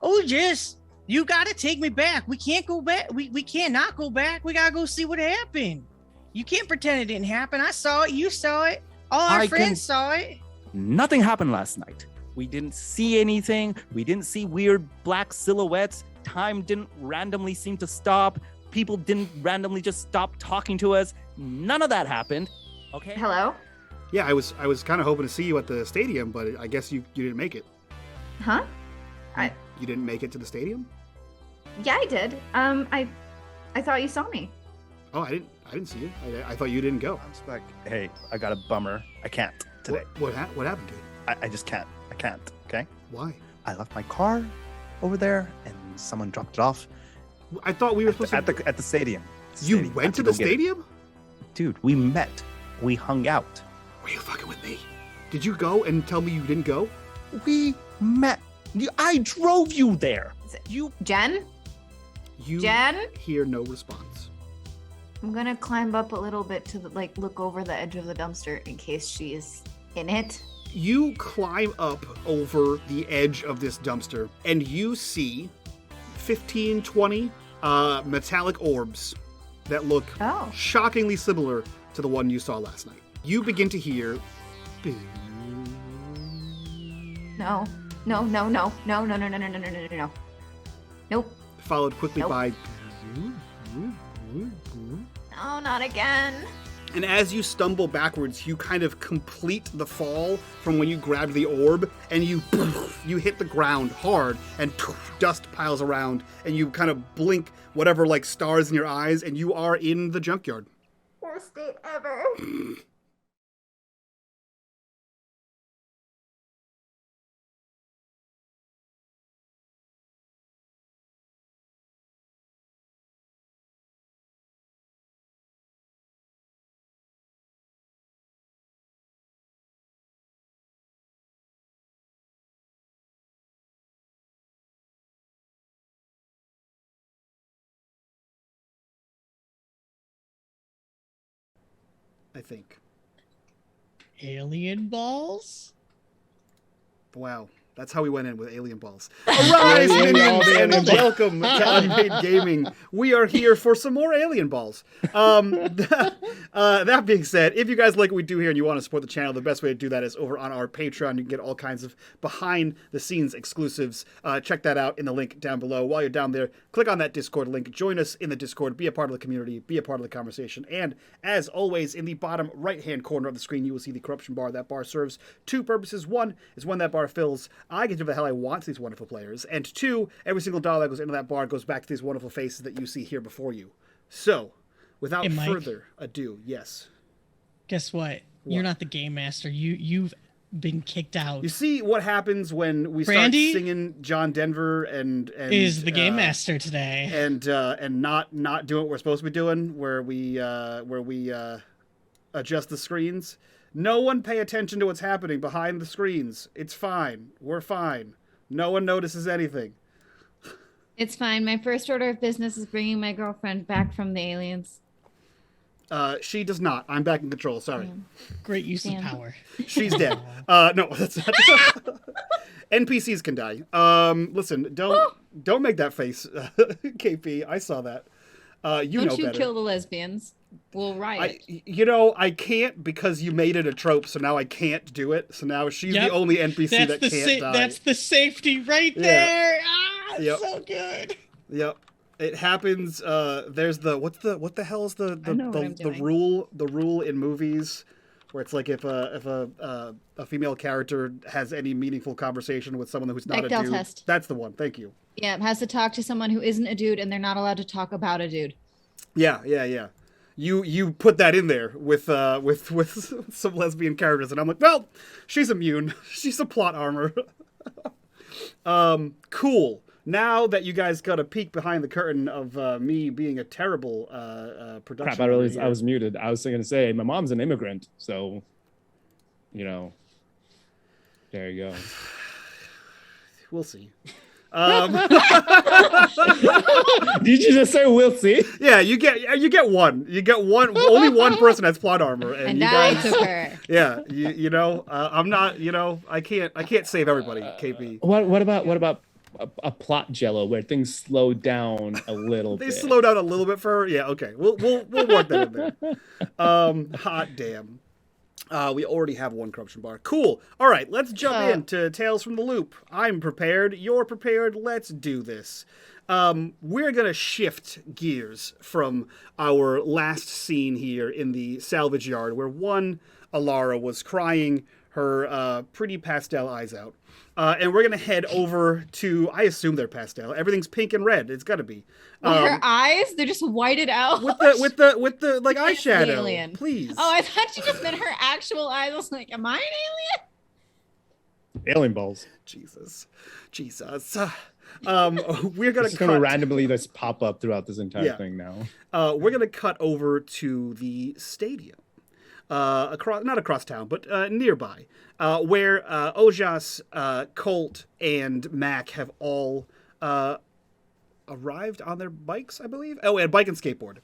Oh, just you gotta take me back. We can't go back. We can't not go back. We gotta go see what happened. You can't pretend it didn't happen. I saw it. You saw it. All our friends saw it. Nothing happened last night. We didn't see anything. We didn't see weird black silhouettes. Time didn't randomly seem to stop. People didn't randomly just stop talking to us. None of that happened. Okay. Hello? Yeah, I was kind of hoping to see you at the stadium, but I guess you didn't make it. Huh? You didn't make it to the stadium? Yeah, I did. I thought you saw me. Oh, I didn't see you. I thought you didn't go. I'm just like, hey, I got a bummer. I can't today. What happened, dude? I just can't. I can't. Okay. Why? I left my car over there, and someone dropped it off. I thought we were supposed to at the stadium. You went to the stadium? Dude, we met. We hung out. Were you fucking with me? Did you go and tell me you didn't go? We met. I drove you there. Jen? Jen? Hear no response. I'm gonna climb up a little bit to look over the edge of the dumpster in case she is in it. You climb up over the edge of this dumpster and you see 15, 20 metallic orbs that look shockingly similar to the one you saw last night. You begin to hear... No. Nope. Followed quickly by... No, not again. And as you stumble backwards, you kind of complete the fall from when you grabbed the orb, and you hit the ground hard, and dust piles around, and you kind of blink whatever stars in your eyes, and you are in the junkyard. Worst date ever. I think. Alien balls? Wow. That's how we went in with alien balls. Arise, minions, and welcome to unMadeGaming. We are here for some more alien balls. That being said, if you guys like what we do here and you want to support the channel, the best way to do that is over on our Patreon. You can get all kinds of behind-the-scenes exclusives. Check that out in the link down below. While you're down there, click on that Discord link. Join us in the Discord. Be a part of the community. Be a part of the conversation. And, as always, in the bottom right-hand corner of the screen, you will see the corruption bar. That bar serves two purposes. One is when that bar fills, I get to do the hell I want to these wonderful players. And two, every single dollar that goes into that bar goes back to these wonderful faces that you see here before you. So, without further ado, yes. Guess what? You're not the game master. You've been kicked out. You see what happens when we Brandy start singing John Denver and is the game master today, and not doing what we're supposed to be doing, where we adjust the screens. No one pay attention to what's happening behind the screens. It's fine. We're fine. No one notices anything. It's fine. My first order of business is bringing my girlfriend back from the aliens. She does not. I'm back in control. Sorry. Great use of power. She's dead. No, that's not. NPCs can die. Listen, don't make that face, KP. I saw that. You know better. Don't you kill the lesbians. We'll riot. I can't because you made it a trope, so now I can't do it. So now she's the only NPC that can't die. That's the safety right there. It's so good. Yep. It happens. There's what the hell is the rule in movies where it's like if a female character has any meaningful conversation with someone who's not a dude. Test. That's the one. Thank you. Yeah, it has to talk to someone who isn't a dude, and they're not allowed to talk about a dude. Yeah. You put that in there with some lesbian characters, and I'm like, well, she's immune. She's a plot armor. Cool. Now that you guys got a peek behind the curtain of me being a terrible production. Crap! I was muted. I was going to say my mom's an immigrant, so there you go. We'll see. Did you just say we'll see? Yeah, you get one. You get one. Only one person has plot armor, and you I guys, took her. Yeah, I'm not. I can't save everybody. KP. What about a plot jello where things slow down a little They bit. slow down a little bit for her. Yeah, okay. We'll work that in there. Hot damn. We already have one corruption bar. Cool. All right, let's jump into Tales from the Loop. I'm prepared. You're prepared. Let's do this. We're going to shift gears from our last scene here in the salvage yard where one Alara was crying her pretty pastel eyes out. And we're going to head over to, I assume they're pastel. Everything's pink and red. It's got to be. Her eyes, they're just whited out. With the like eyeshadow. Alien. Please. Oh, I thought you just meant her actual eyes. I was like, am I an alien? Alien balls. Jesus. We're going to randomly just pop up throughout this entire thing now. We're going to cut over to the stadium. Not across town, but nearby, where Ojas, Colt, and Mac have all arrived on their bikes, I believe. Oh, and bike and skateboard.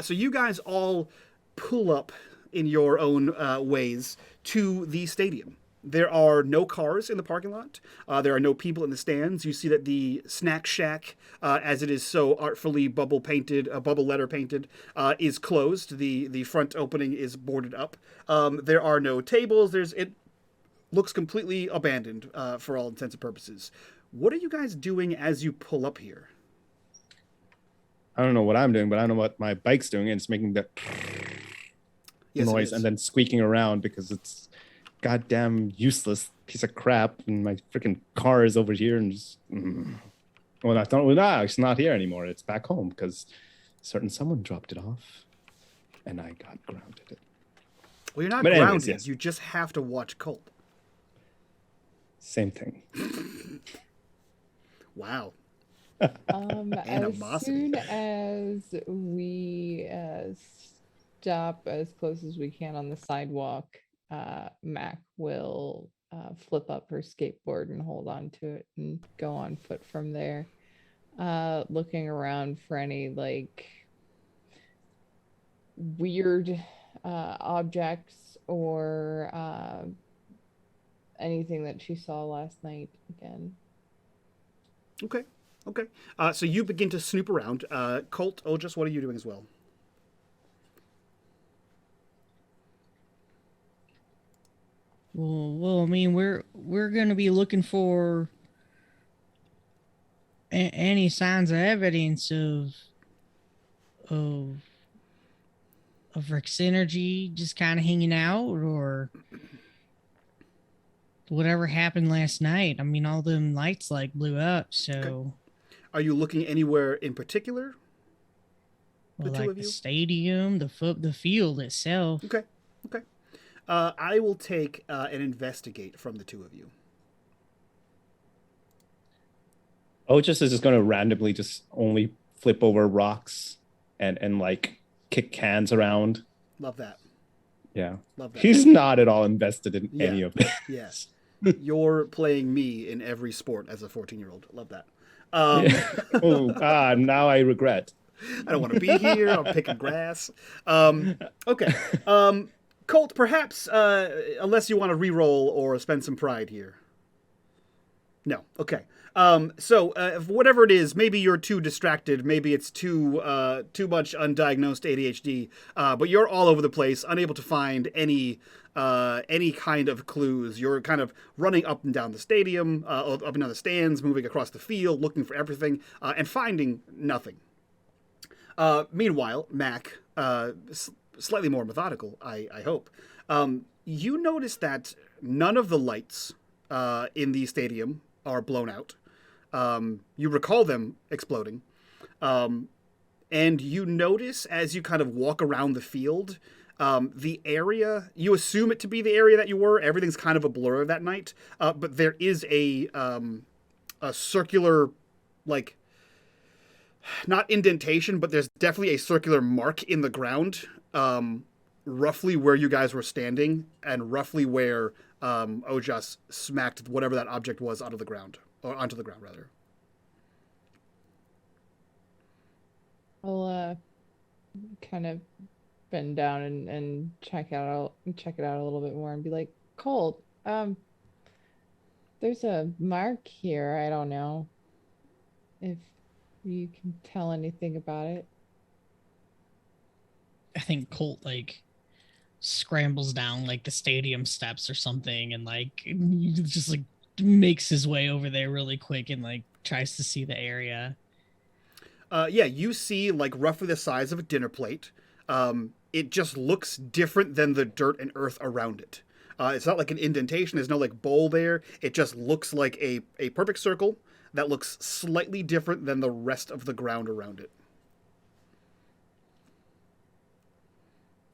So you guys all pull up in your own ways to the stadium. There are no cars in the parking lot. There are no people in the stands. You see that the snack shack, as it is so artfully bubble letter painted, is closed. The front opening is boarded up. There are no tables. It looks completely abandoned for all intents and purposes. What are you guys doing as you pull up here? I don't know what I'm doing, but I know what my bike's doing, and it's making that noise and then squeaking around because it's goddamn useless piece of crap, and my freaking car is over here and just well, I thought it's not here anymore. It's back home because someone dropped it off and I got grounded. Well, you're not grounded. Yes. You just have to watch Colt. Same thing. Wow. As soon as we stop as close as we can on the sidewalk, Mac will flip up her skateboard and hold on to it and go on foot from there, looking around for any like weird objects or anything that she saw last night again. Okay. So you begin to snoop around. Colt, Ojas, what are you doing as well? Well, I mean, we're gonna be looking for any signs of evidence of Rick's energy just kind of hanging out, or whatever happened last night. I mean, all them lights like blew up. So, okay. Are you looking anywhere in particular? The stadium, the field itself. Okay. I will take an investigate from the two of you. Ojas is just going to randomly just only flip over rocks and like kick cans around. Love that. Yeah. Love that. He's not at all invested in any of it. Yes. You're playing me in every sport as a 14-year-old. Love that. Now I regret. I don't want to be here. I'm picking grass. Okay. Colt, perhaps, unless you want to re-roll or spend some pride here. No. Okay. So whatever it is, maybe you're too distracted. Maybe it's too much undiagnosed ADHD. But you're all over the place, unable to find any kind of clues. You're kind of running up and down the stadium, up and down the stands, moving across the field, looking for everything, and finding nothing. Meanwhile, Mac, slightly more methodical, I hope. You notice that none of the lights in the stadium are blown out. You recall them exploding. And you notice as you kind of walk around the field, the area, you assume it to be the area that you were. Everything's kind of a blur that night. But there is a circular, like, not indentation, but there's definitely a circular mark in the ground, roughly where you guys were standing and roughly where Ojas smacked whatever that object was out of the ground, or onto the ground rather. I'll kind of bend down and check it out a little bit more and be like, Colt, there's a mark here. I don't know. if you can tell anything about it. I think Colt like scrambles down like the stadium steps or something, and like just like makes his way over there really quick and like tries to see the area. Yeah, you see like roughly the size of a dinner plate. It just looks different than the dirt and earth around it. It's not like an indentation. There's no like bowl there. It just looks like a perfect circle that looks slightly different than the rest of the ground around it.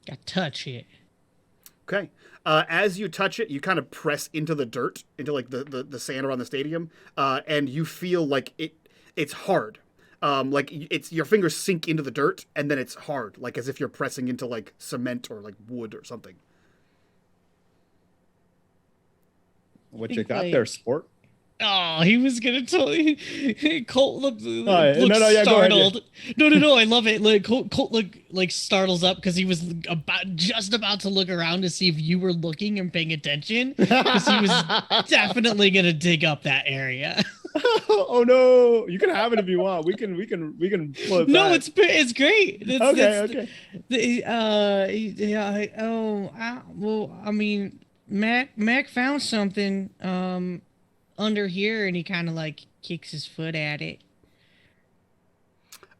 Got touch it. Okay. As you touch it, you kind of press into the dirt, into like the sand around the stadium, and you feel like it's hard. Like it's your fingers sink into the dirt, and then it's hard, like as if you're pressing into like cement or like wood or something. What you got there, sport? Oh, he was gonna tell you. Colt looked yeah, startled. No, I love it. Like Colt like startles up because he was just about to look around to see if you were looking and paying attention, because he was definitely gonna dig up that area. Oh no! You can have it if you want. We can pull it No, back. it's great. Okay. Well, I mean, Mac found something under here, and he kind of like kicks his foot at it.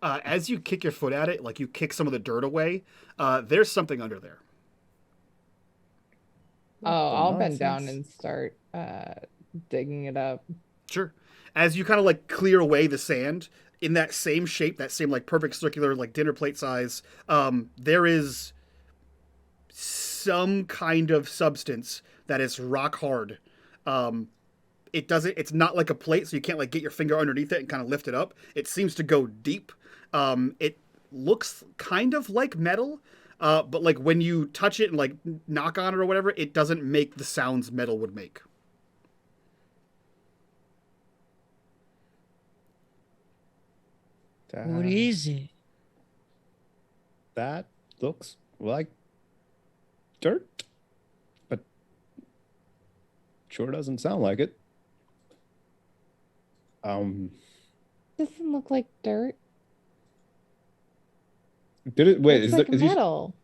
As you kick your foot at it, like you kick some of the dirt away, there's something under there. Oh, I'll bend down and start digging it up. Sure. As you kind of like clear away the sand in that same shape, that same like perfect circular like dinner plate size, there is some kind of substance that is rock hard. It's not like a plate, so you can't like get your finger underneath it and kind of lift it up. It seems to go deep. It looks kind of like metal, but like when you touch it and like knock on it or whatever, it doesn't make the sounds metal would make. What is it? That looks like dirt, but sure doesn't sound like it. Doesn't look like dirt. Did it? Wait, Looks like metal.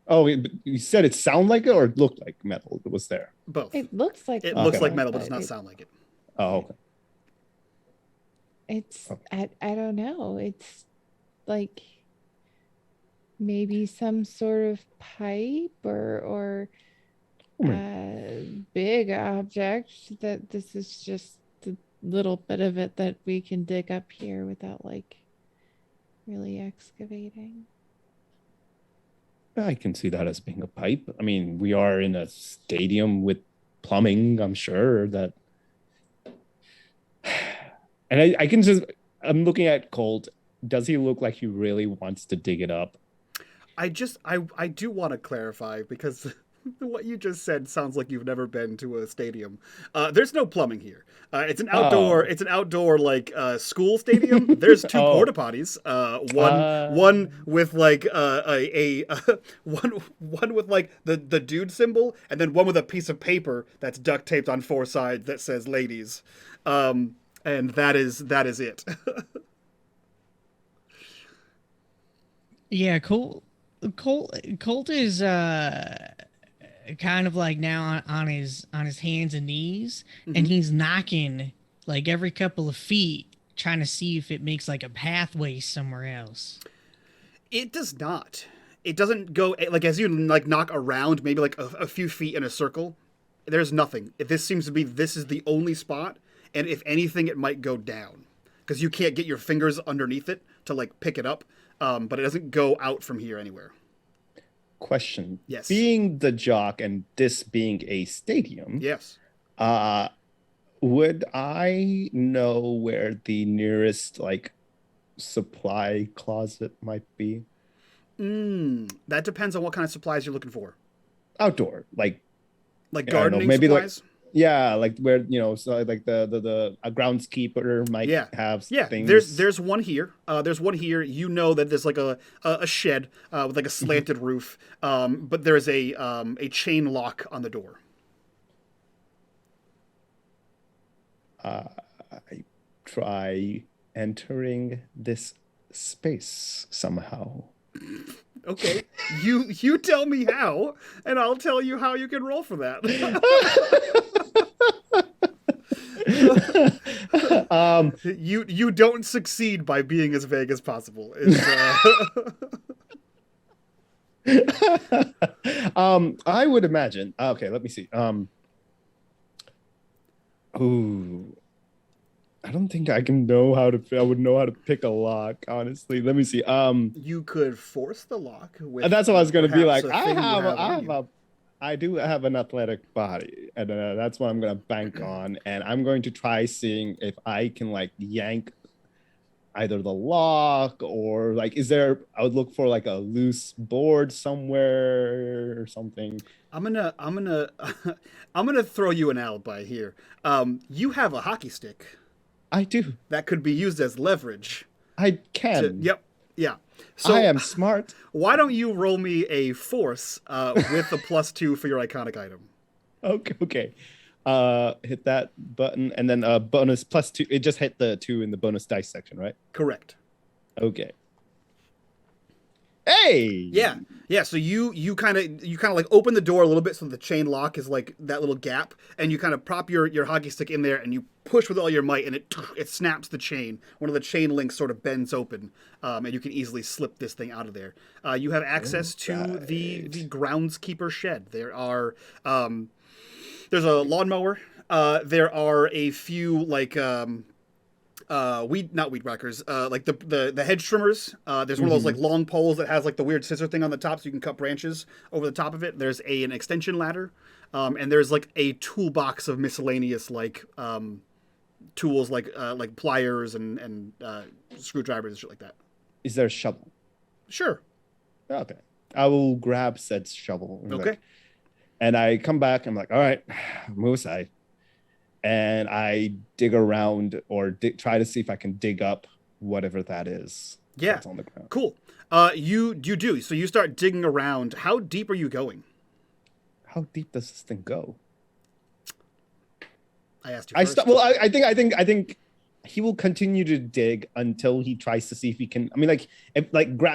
You said it sound like it or it looked like metal? It was there. Both. It looks like It looks like metal, but does not sound like it. Oh, okay. It's I don't know. It's like maybe some sort of pipe or big object. That this is just the little bit of it that we can dig up here without like really excavating. I can see that as being a pipe. I mean, we are in a stadium with plumbing, I'm sure that. And I can just, I'm looking at Colt. Does he look like he really wants to dig it up? I do want to clarify, because what you just said sounds like you've never been to a stadium. There's no plumbing here. It's an outdoor like school stadium. There's two porta potties. One with like one with like the dude symbol, and then one with a piece of paper that's duct taped on four sides that says ladies. And that is it. Yeah, Colt is kind of like now on his hands and knees, and he's knocking like every couple of feet, trying to see if it makes like a pathway somewhere else. It does not. It doesn't go like as you like knock around maybe like a few feet in a circle. There's nothing. This seems to be this is the only spot, and if anything, it might go down because you can't get your fingers underneath it to like pick it up. But it doesn't go out from here anywhere. Question. Yes. Being the jock and this being a stadium. Yes. Would I know where the nearest like supply closet might be? That depends on what kind of supplies you're looking for. Outdoor, like gardening maybe supplies. Like where so like the groundskeeper might have things. There's one here. You know that there's like a shed with like a slanted roof. But there's a chain lock on the door. I try entering this space somehow. Okay, you tell me how, and I'll tell you how you can roll for that. You don't succeed by being as vague as possible. I would imagine. Okay, let me see. Ooh, I don't think I can know how to. I would know how to pick a lock. Honestly, let me see. You could force the lock. With That's what I was going to be like. I do have an athletic body, and that's what I'm going to bank on. And I'm going to try seeing if I can like yank either the lock or like, is there? I would look for like a loose board somewhere or something. I'm gonna throw you an alibi here. You have a hockey stick. I do. That could be used as leverage. I can. Yep. Yeah. So I am smart. Why don't you roll me a force with a +2 for your iconic item? Okay. Hit that button and then bonus +2. It just hit the 2 in the bonus dice section, right? Correct. Okay. Hey. Yeah. So you kind of like open the door a little bit so the chain lock is like that little gap, and you kind of prop your hockey stick in there and you push with all your might, and it snaps the chain. One of the chain links sort of bends open, and you can easily slip this thing out of there. You have access to the groundskeeper shed. There's a lawnmower. There are a few like not weed whackers, like the hedge trimmers. There's one of those like long poles that has like the weird scissor thing on the top so you can cut branches over the top of it. There's an extension ladder, and there's like a toolbox of miscellaneous like tools like pliers and screwdrivers and shit like that. Is there a shovel? Sure. Okay. I will grab said shovel. Okay. And I come back, I'm like, all right, move aside. And I dig around or try to see if I can dig up whatever that is. Yeah. That's on the ground. Cool. You do. So you start digging around. How deep are you going? How deep does this thing go? I asked you first. I think he will continue to dig until he tries to see if he can. I mean,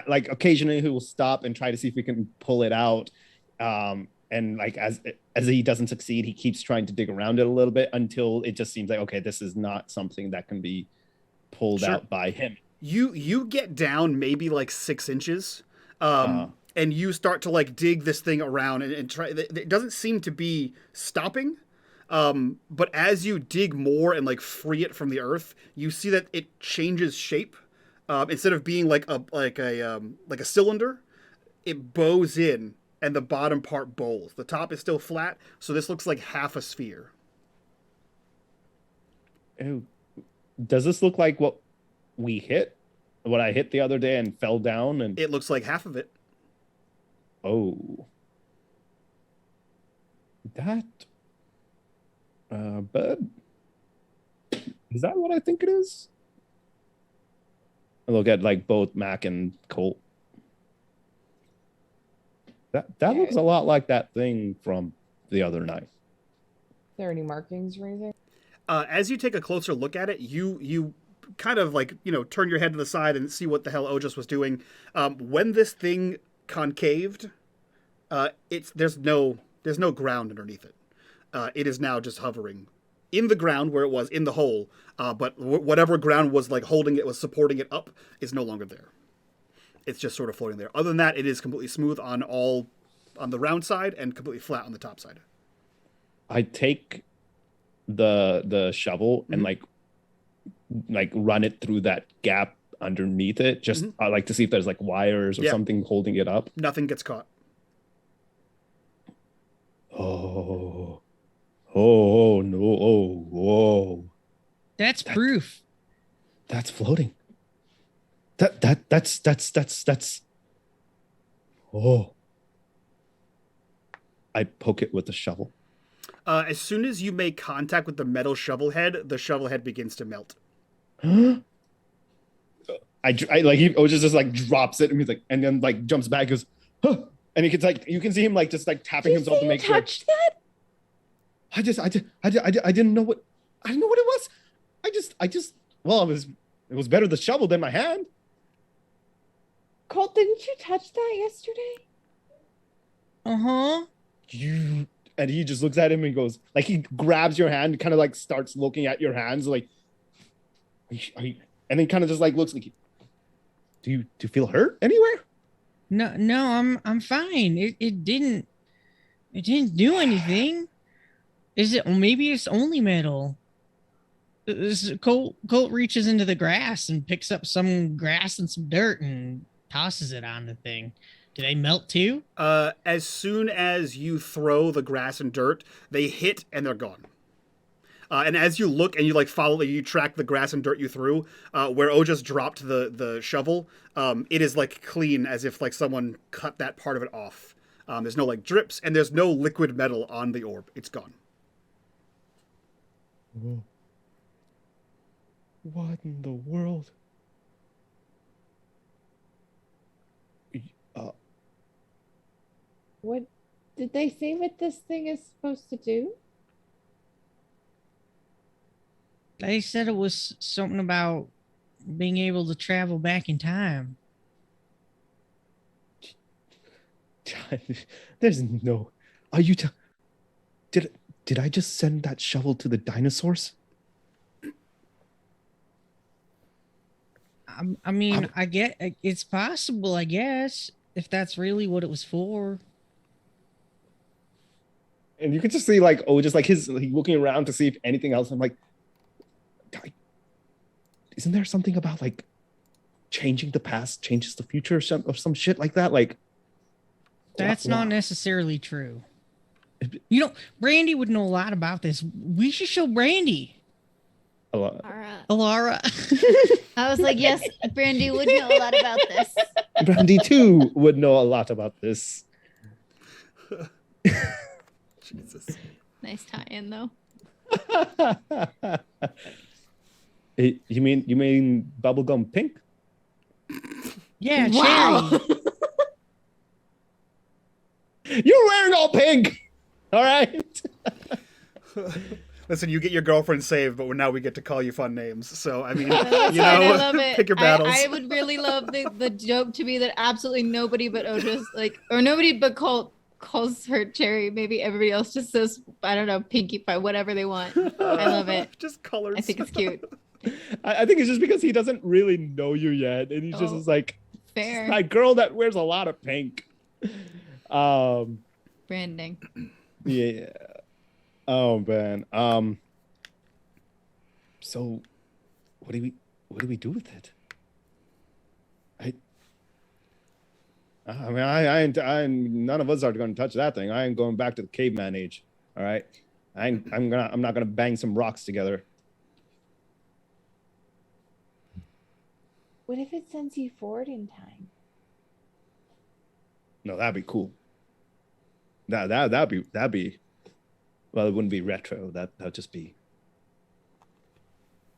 occasionally he will stop and try to see if he can pull it out. And like as he doesn't succeed, he keeps trying to dig around it a little bit until it just seems like, okay, this is not something that can be pulled out by him. You get down maybe like 6 inches, and you start to like dig this thing around and try. It doesn't seem to be stopping, but as you dig more and like free it from the earth, you see that it changes shape. Instead of being like a cylinder, it bows in. And the bottom part bowls. The top is still flat, so this looks like half a sphere. Oh, does this look like what we hit? What I hit the other day and fell down? And it looks like half of it. Oh, that. Bud, is that what I think it is? I look at like both Mac and Colt. That looks a lot like that thing from the other night. Is there any markings or anything? As you take a closer look at it, you kind of like, turn your head to the side and see what the hell Ojas was doing. When this thing concaved, there's no ground underneath it. It is now just hovering in the ground where it was in the hole. But whatever ground was like holding it, was supporting it up, is no longer there. It's just sort of floating there. Other than that, it is completely smooth on the round side and completely flat on the top side. I take the shovel and like run it through that gap underneath it. Just I like to see if there's like wires or something holding it up. Nothing gets caught. Oh no! Oh, whoa! That's proof. That's floating. That's. Oh. I poke it with the shovel. As soon as you make contact with the metal shovel head, the shovel head begins to melt. I like he just like drops it and he's like, and then like jumps back, goes, huh, and you can see him like just like tapping himself to make sure. Touched that? I didn't know what it was. Well, it was It was better the shovel than my hand. Colt, didn't you touch that yesterday? Uh-huh. And he just looks at him and goes, like, he grabs your hand and kind of like starts looking at your hands, like, are you, and then kind of just like looks like, do you feel hurt anywhere? No, I'm fine. It didn't do anything. Is it? Well, maybe it's only metal. Colt reaches into the grass and picks up some grass and some dirt and tosses it on the thing. Do they melt too? As soon as you throw the grass and dirt, they hit and they're gone. And as you look and you like follow, you track the grass and dirt you threw, where O just dropped the shovel, it is like clean as if like someone cut that part of it off. There's no like drips and there's no liquid metal on the orb. It's gone. Whoa. What in the world? What did they say what this thing is supposed to do? They said it was something about being able to travel back in time. There's no. Are you? Did I just send that shovel to the dinosaurs? I mean, I get it's possible, I guess, if that's really what it was for. And you could just see like, just like his like, looking around to see if anything else. I'm like, isn't there something about like changing the past changes the future or some shit like that? Like, that's not necessarily true. You know, Brandy would know a lot about this. We should show Brandy. Alara. I was like, yes, Brandy would know a lot about this. Brandy too would know a lot about this. Jesus. Nice tie-in though. You mean bubblegum pink? Yeah, Wow. cherry. You're wearing all pink. All right. Listen, you get your girlfriend saved, but now we get to call you fun names. So, I mean, That's you fine, know, I love it. pick your battles. I would really love the joke to be that absolutely nobody but Otis, like, or nobody but Colt calls her Cherry. Maybe everybody else just says, I don't know, Pinkie Pie, whatever they want. I love it. Just colors. I think it's cute. I think it's just because he doesn't really know you yet, and he's just is like, Fair. that girl that wears a lot of pink. Branding. Yeah. Oh man. So, what do we do with it? I none of us are going to touch that thing. I ain't going back to the caveman age. All right. I'm not gonna bang some rocks together. What if it sends you forward in time? No, that'd be cool. That'd be. Well, it wouldn't be retro. That'd just be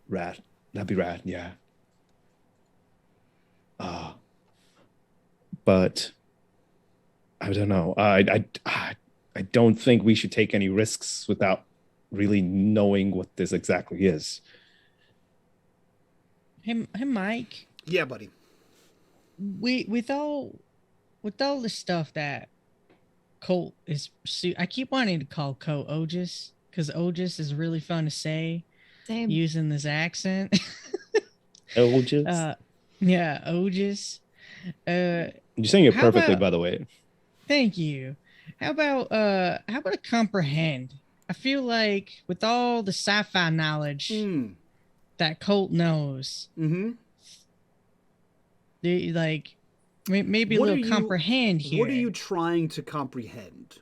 rad. That'd be rad, yeah. But I don't know. I don't think we should take any risks without really knowing what this exactly is. Hey, Mike. Yeah, buddy. With all the stuff that Colt is, I keep wanting to call Colt Otis because Otis is really fun to say. Same. Using this accent. Otis. Yeah, Otis. You're saying it perfectly, by the way. Thank you. How about a comprehend? I feel like with all the sci-fi knowledge that Colt knows, like maybe a little comprehend here. What are you trying to comprehend?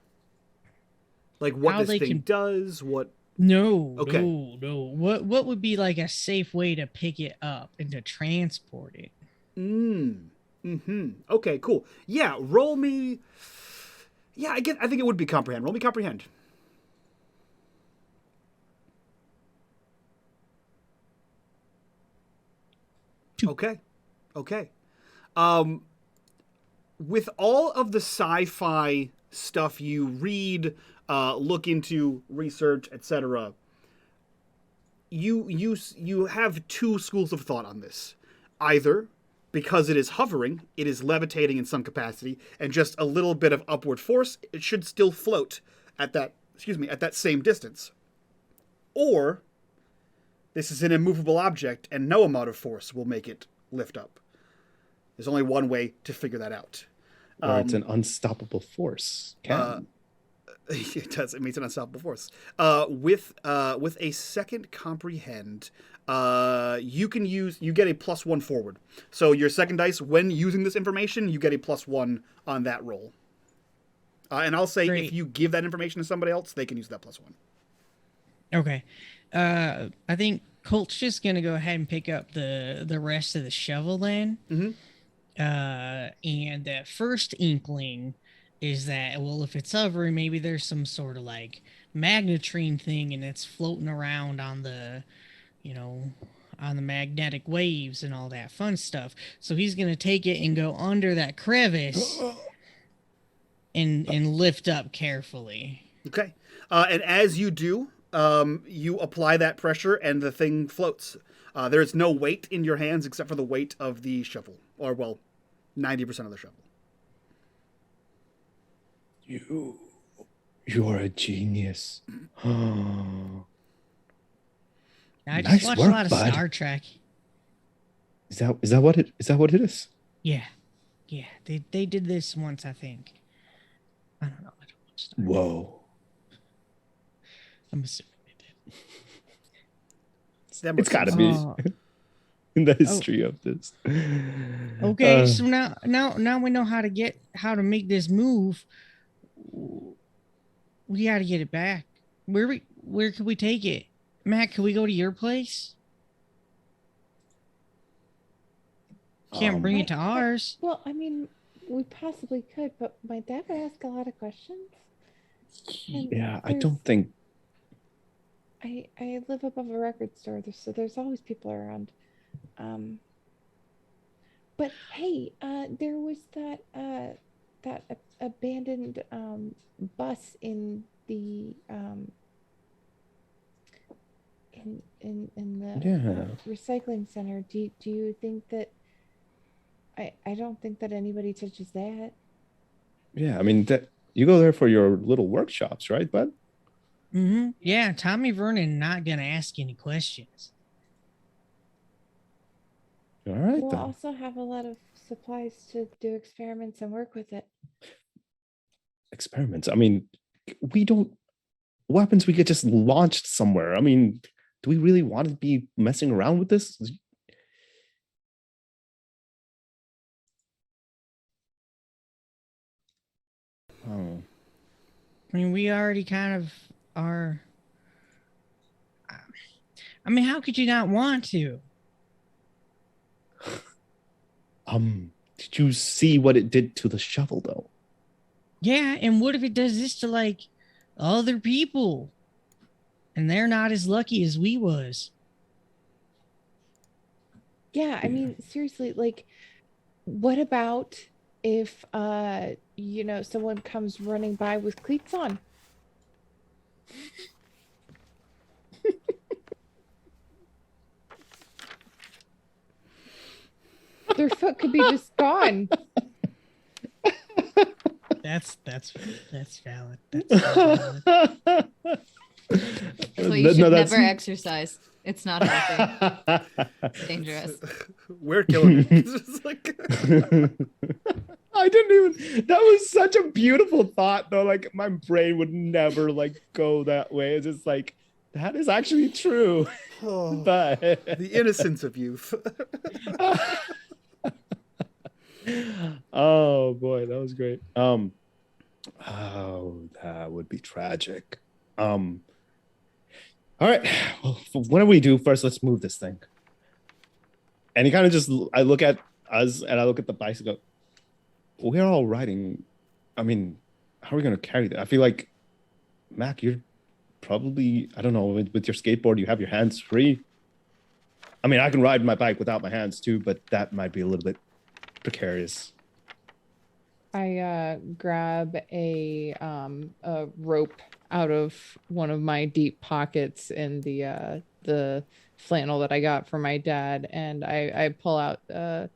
Like what How this thing does? What? No. Okay. No. What would be like a safe way to pick it up and to transport it? Okay, cool. Yeah, roll me. Yeah, I think it would be comprehend. Roll me comprehend. Okay. With all of the sci-fi stuff you read, look into, research, etc., you have two schools of thought on this. Either because it is hovering, it is levitating in some capacity, and just a little bit of upward force, it should still float at that same distance. Or this is an immovable object, and no amount of force will make it lift up. There's only one way to figure that out. Or it's an unstoppable force. It does. It means an unstoppable force. With a second comprehend, you get a +1 forward. So your second dice, when using this information, you get a +1 on that roll. And I'll say Great. if you give that information to somebody else, they can use that +1. Okay. I think Colt's just gonna go ahead and pick up the rest of the shovel then. Mm-hmm. And that first inkling is that, well, if it's hovering, maybe there's some sort of like magnetrine thing and it's floating around on the, on the magnetic waves and all that fun stuff. So he's gonna take it and go under that crevice and lift up carefully. Okay. And as you do, you apply that pressure and the thing floats. There's no weight in your hands except for the weight of the shovel, or 90% of the shovel. You're a genius. I just Nice watch work, a lot of bud. Star Trek. Is that what it is? Yeah. They did this once, I think. I don't know. I don't watch Star Trek. Whoa. I'm assuming they did. It's got to be in the history of this. Okay, so now we know how to make this move. We got to get it back. Where can we take it? Matt, can we go to your place? Can't bring it to ours. Well, I mean, we possibly could, but my dad would ask a lot of questions. And Yeah, I don't think. I live above a record store, so there's always people around. But hey, there was that abandoned bus in the in the recycling center. Do you think that? I don't think that anybody touches that. Yeah, I mean that you go there for your little workshops, right, bud? Mm-hmm. Yeah, Tommy Vernon not gonna ask any questions. All right, We'll then. also have a lot of supplies to do experiments and work with it. Experiments. I mean, we don't. What happens? We get just launched somewhere. I mean, do we really want to be messing around with this? Oh. I mean, we already kind of are. I mean, how could you not want to? Did you see what it did to the shovel, though? Yeah, and what if it does this to like other people, and they're not as lucky as we was? Yeah, I mean, seriously, like, what about if someone comes running by with cleats on? Their foot could be just gone. That's valid. That's valid. That's why you should never exercise. It's not healthy. It's dangerous. We're killing it. It's just like... I didn't even. That was such a beautiful thought, though. Like my brain would never like go that way. It's just like that is actually true. Oh, But the innocence of youth. Oh boy, that was great. Oh, that would be tragic. All right. Well, what do we do first? Let's move this thing. And he kind of just, I look at us and I look at the bicycle. We're all riding. I mean, how are we going to carry that? I feel like, Mac, you're probably, I don't know, with your skateboard, you have your hands free. I mean, I can ride my bike without my hands too, but that might be a little bit precarious. I grab a rope out of one of my deep pockets in the flannel that I got from my dad, and I pull out a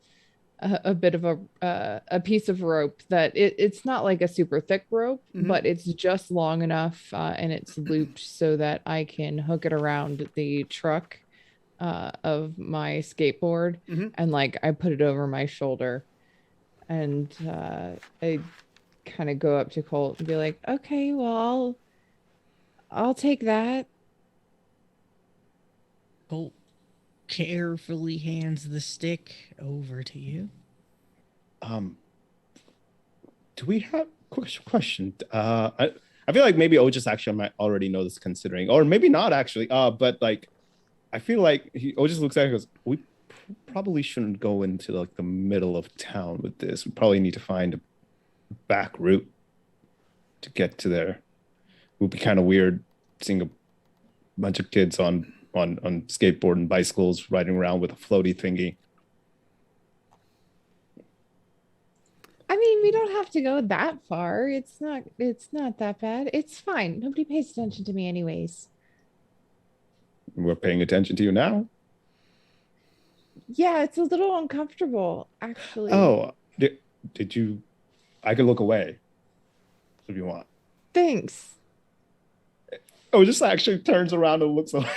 bit of a piece of rope that it's not like a super thick rope, but it's just long enough, and it's looped so that I can hook it around the truck of my skateboard, and like I put it over my shoulder, and I kind of go up to Colt and be like, okay, well, I'll take that. Colt carefully hands the stick over to you. Do we have question? I feel like maybe Otis actually might already know this, considering, or maybe not actually. But like, I feel like Otis looks at it and goes, "We probably shouldn't go into like the middle of town with this. We probably need to find a back route to get to there. It would be kind of weird seeing a bunch of kids on skateboard and bicycles riding around with a floaty thingy." I mean, we don't have to go that far. It's not that bad. It's fine. Nobody pays attention to me anyways. We're paying attention to you now. Yeah, it's a little uncomfortable, actually. Oh, did you? I can look away if you want. Thanks. Oh, just actually turns around and looks away.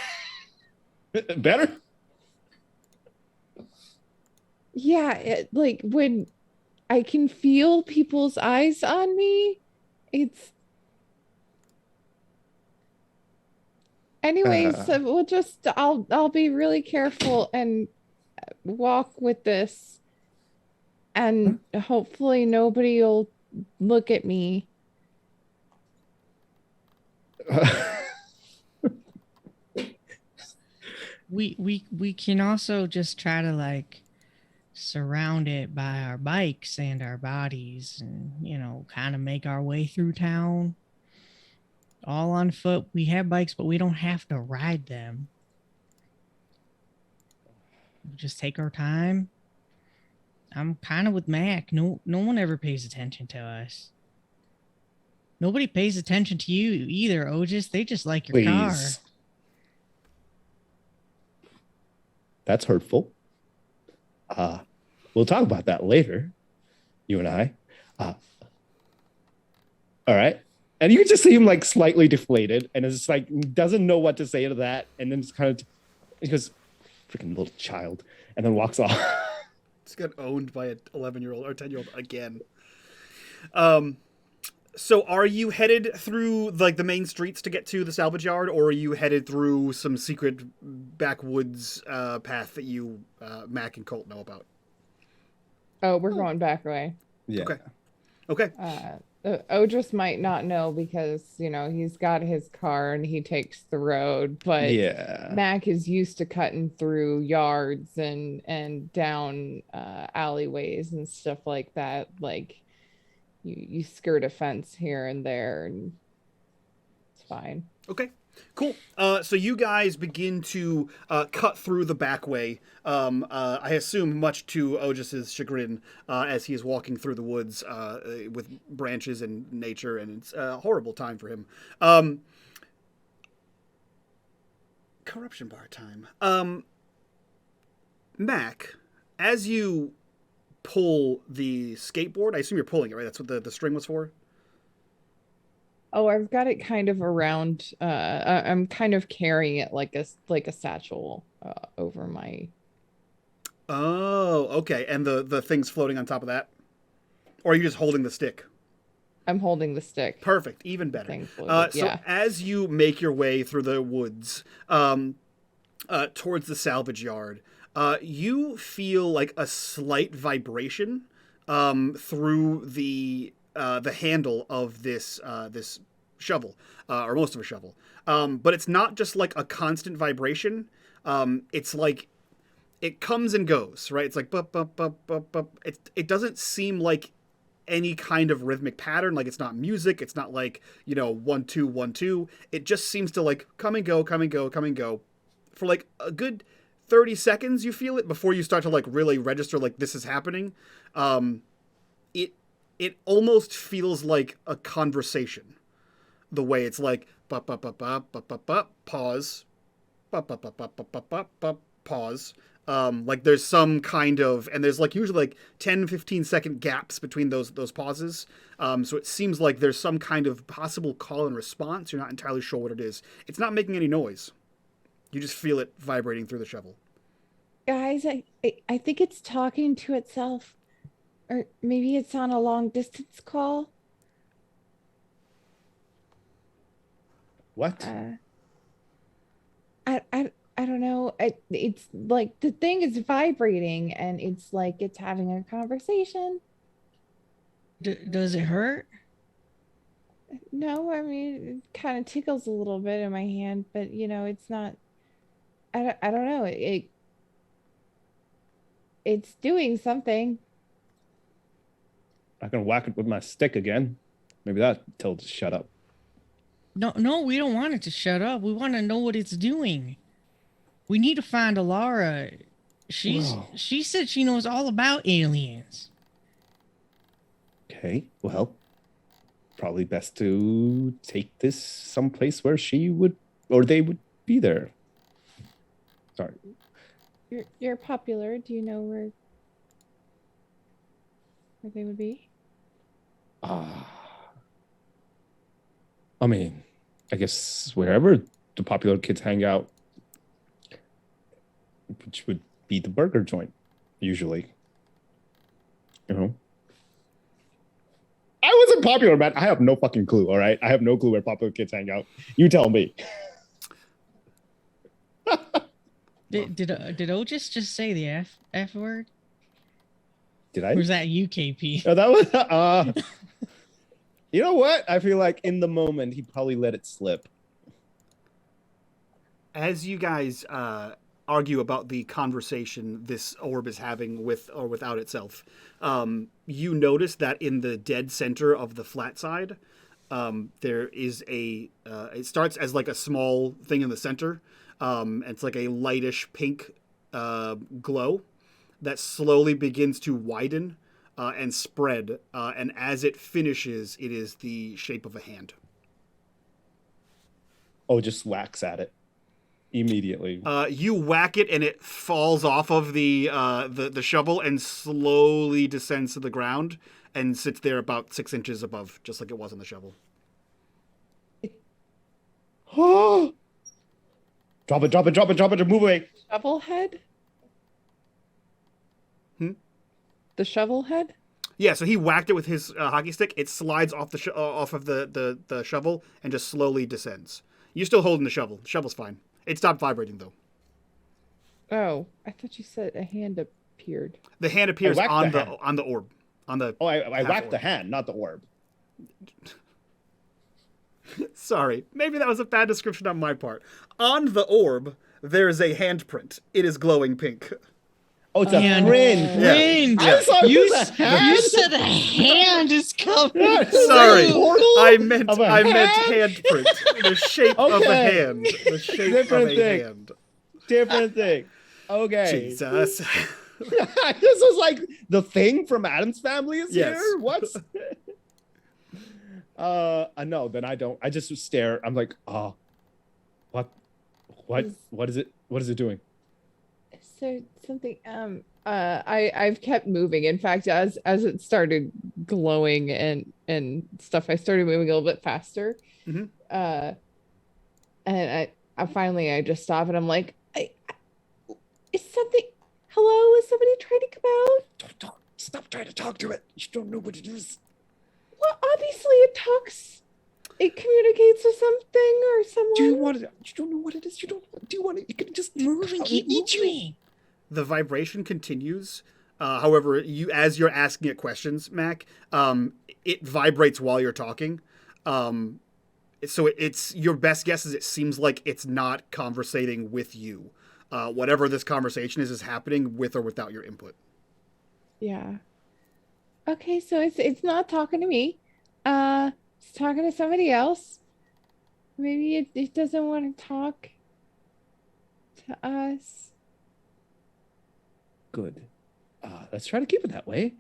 Better? Yeah, like when I can feel people's eyes on me, it's... Anyways, I'll be really careful and walk with this, and hopefully nobody will look at me. We can also just try to like surround it by our bikes and our bodies, and kind of make our way through town all on foot. We have bikes, but we don't have to ride them. We just take our time. I'm kind of with Mac. No one ever pays attention to us. Nobody pays attention to you either, Otis. They just like your car. Please. That's hurtful. We'll talk about that later, you and I. All right. And you can just see him like slightly deflated, and it's like doesn't know what to say to that, and then just kind of he goes, "Freaking little child," and then walks off. It's got owned by an 11-year-old or 10-year-old again. So are you headed through like the main streets to get to the salvage yard, or are you headed through some secret backwoods path that you, Mac and Colt, know about? Oh, we're going back away. Yeah. Okay. Odris might not know because, he's got his car and he takes the road, but Yeah. Mac is used to cutting through yards and down alleyways and stuff like that. Like you skirt a fence here and there and it's fine. Okay. Cool. So you guys begin to cut through the back way. I assume much to Ogis's chagrin as he is walking through the woods with branches and nature, and it's a horrible time for him. Corruption bar time. Mac, as you pull the skateboard, I assume you're pulling it, right? That's what the string was for? Oh, I've got it kind of around. I'm kind of carrying it like a satchel over my. Oh, okay. And the thing's floating on top of that, or are you just holding the stick? I'm holding the stick. Perfect. Even better. Thankfully, so as you make your way through the woods towards the salvage yard, you feel like a slight vibration through the handle of this shovel, or most of a shovel. But it's not just like a constant vibration. It's like it comes and goes, right? It's like bup, bup, bup, bup, bup. It doesn't seem like any kind of rhythmic pattern. Like it's not music. It's not like 1 2 1 2. It just seems to like come and go, come and go, come and go for like a good 30 seconds. You feel it before you start to like really register like this is happening. It almost feels like a conversation. the way it's like pause, pause. Like there's some kind of, and there's like usually like 10-15 second gaps between those pauses. So it seems like there's some kind of possible call and response. You're not entirely sure what it is. It's not making any noise. You just feel it vibrating through the shovel. Guys, I think it's talking to itself. Or maybe it's on a long distance call. What? I don't know. It's like the thing is vibrating and it's like it's having a conversation. Does it hurt? No, I mean, it kind of tickles a little bit in my hand, but you know, it's not. I don't know. It's doing something. I can whack it with my stick again. Maybe that tells it to shut up. No, we don't want it to shut up. We want to know what it's doing. We need to find Alara. She said she knows all about aliens. Okay, well, probably best to take this someplace where she would, or they would be there. Sorry. You're popular. Do you know where they would be? I mean, I guess wherever the popular kids hang out, which would be the burger joint, usually. You know? I wasn't popular, man. I have no fucking clue, all right? I have no clue where popular kids hang out. You tell me. Did Otis just say the F word? Did I? Or was that you, KP? Oh, that was you know what? I feel like in the moment he probably let it slip. As you guys argue about the conversation this orb is having with or without itself, you notice that in the dead center of the flat side, there is it starts as like a small thing in the center. It's like a lightish pink glow that slowly begins to widen and spread. And as it finishes, it is the shape of a hand. Oh, just whacks at it immediately. You whack it and it falls off of the shovel and slowly descends to the ground and sits there about 6 inches above, just like it was on the shovel. Oh! Drop it, move away. Shovel head? The shovel head? Yeah, so he whacked it with his hockey stick. It slides off off of the shovel and just slowly descends. You're still holding the shovel. The shovel's fine. It stopped vibrating, though. Oh, I thought you said a hand appeared. The hand appears on the orb. I whacked the hand, not the orb. Sorry, maybe that was a bad description on my part. On the orb, there is a handprint. It is glowing pink. Oh, it's a print. Print. Yeah. You said a hand is coming. Sorry, I meant handprint. The shape of a hand. The shape Different of a thing. hand. Different thing. Okay. Jesus. This was like the thing from Adam's Family is Yes. here. What? No, then I don't. I just stare. I'm like, oh, what is it? What is it doing? So something I've kept moving. In fact, as it started glowing and stuff, I started moving a little bit faster. Mm-hmm. And I finally just stop and I'm like, is something, hello, is somebody trying to come out? Don't stop trying to talk to it. You don't know what it is. Well, obviously it talks. It communicates with something or someone. Do you want it? You don't know what it is. Do you want it? You can just move and Keep moving. The vibration continues. However, as you're asking it questions, Mac, it vibrates while you're talking. So it's your best guess is it seems like it's not conversating with you. Whatever this conversation is happening with or without your input. Yeah. Okay, so it's not talking to me. It's talking to somebody else. Maybe it doesn't want to talk to us. Good. Let's try to keep it that way.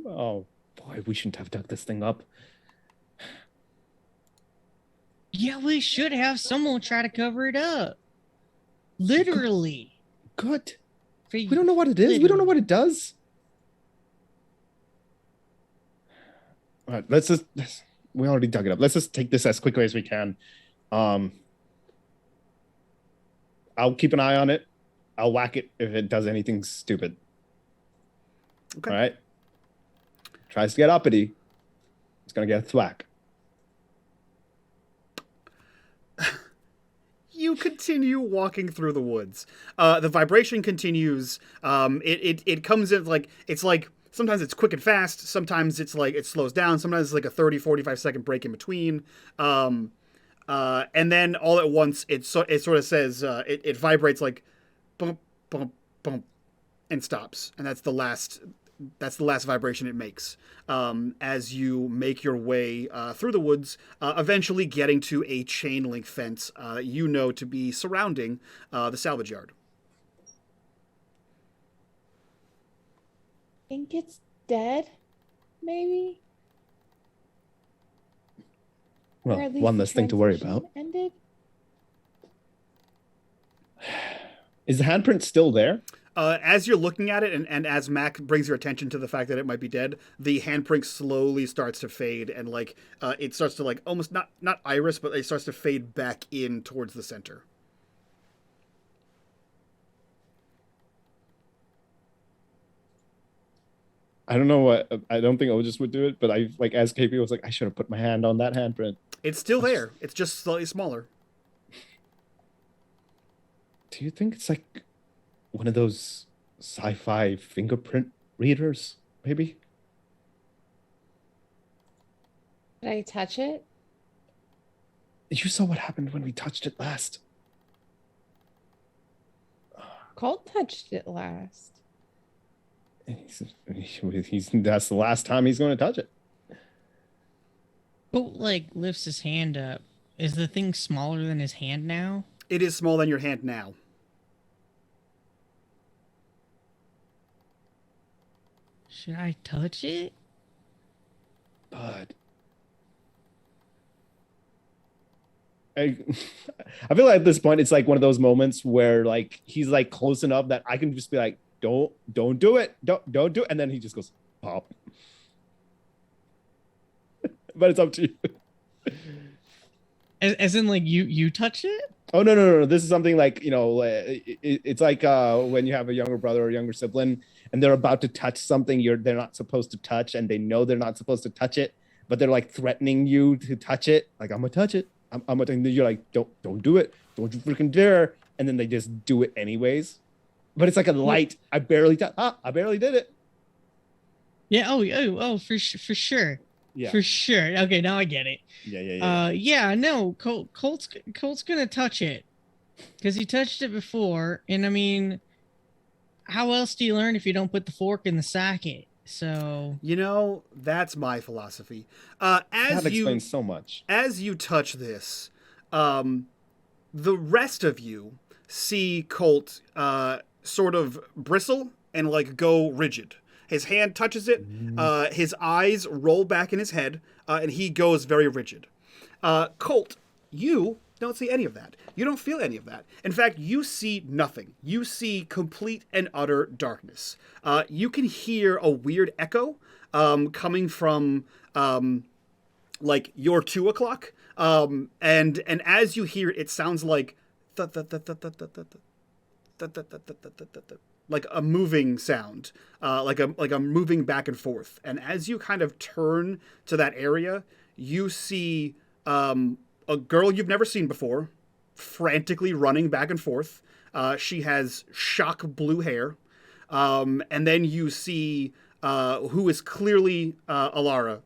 Oh, Boy, we shouldn't have dug this thing up. Yeah, we should have someone try to cover it up. Literally. Good. We don't know what it is. We don't know what it does. All right, we already dug it up. Let's just take this as quickly as we can. I'll keep an eye on it. I'll whack it if it does anything stupid. Okay. All right. Tries to get uppity. It's gonna get a thwack. You continue walking through the woods. The vibration continues. It comes in it's like sometimes it's quick and fast. Sometimes it's like it slows down. Sometimes it's like a 30, 45 second break in between. And then all at once it sort of says it vibrates like bump bump bump and stops. And that's the last vibration it makes as you make your way through the woods, eventually getting to a chain link fence to be surrounding the salvage yard. Think it's dead, maybe? Or Well, at least one the less thing to worry transition about. Ended? Is the handprint still there? As you're looking at it, and as Mac brings your attention to the fact that it might be dead, the handprint slowly starts to fade, and it starts to almost not iris, but it starts to fade back in towards the center. I don't know what. I don't think Otis would do it, but as KP was like, I should have put my hand on that handprint. It's still there. It's just slightly smaller. Do you think it's like one of those sci-fi fingerprint readers, maybe? Did I touch it? You saw what happened when we touched it last. Colt touched it last. That's the last time he's going to touch it. Colt lifts his hand up. Is the thing smaller than his hand now? It is smaller than your hand now. Should I touch it? But I feel like at this point it's like one of those moments where he's close enough that I can just be like, don't do it, don't do it, and then he just goes pop. But it's up to you. As in you touch it? Oh no! This is something it's like when you have a younger brother or younger sibling, and they're about to touch something they're not supposed to touch, and they know they're not supposed to touch it, but they're threatening you to touch it. Like, I'm gonna touch it. I'm gonna. And you're like, don't do it. Don't you freaking dare! And then they just do it anyways. But it's like a light. I barely did it. Yeah. Oh. For sure. Yeah. For sure. Okay, now I get it. Yeah. Yeah. No. Colt's gonna touch it because he touched it before, and I mean, how else do you learn if you don't put the fork in the socket? So that's my philosophy. That explains so much. As you touch this, the rest of you see Colt sort of bristle and go rigid. His hand touches it. His eyes roll back in his head, and he goes very rigid. Colt, you don't see any of that. You don't feel any of that. In fact, you see nothing. You see complete and utter darkness. You can hear a weird echo coming from your 2 o'clock. And as you hear it, it sounds like like a moving sound, like a moving back and forth. And as you kind of turn to that area, you see a girl you've never seen before, frantically running back and forth. She has shock blue hair. And then you see who is clearly Alara,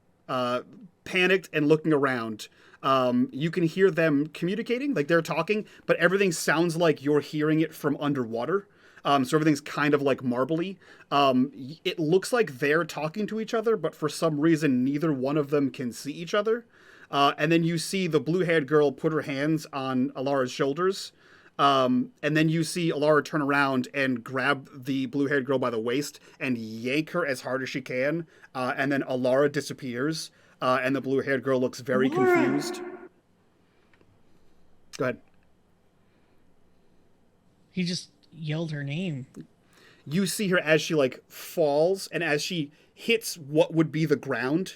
panicked and looking around. You can hear them communicating, they're talking, but everything sounds like you're hearing it from underwater. So everything's kind of marbly. It looks like they're talking to each other, but for some reason, neither one of them can see each other. And then you see the blue-haired girl put her hands on Alara's shoulders And then you see Alara turn around and grab the blue-haired girl by the waist and yank her as hard as she can. And then Alara disappears, and the blue-haired girl looks very confused. Go ahead. He just yelled her name. You see her as she like falls, and as she hits what would be the ground,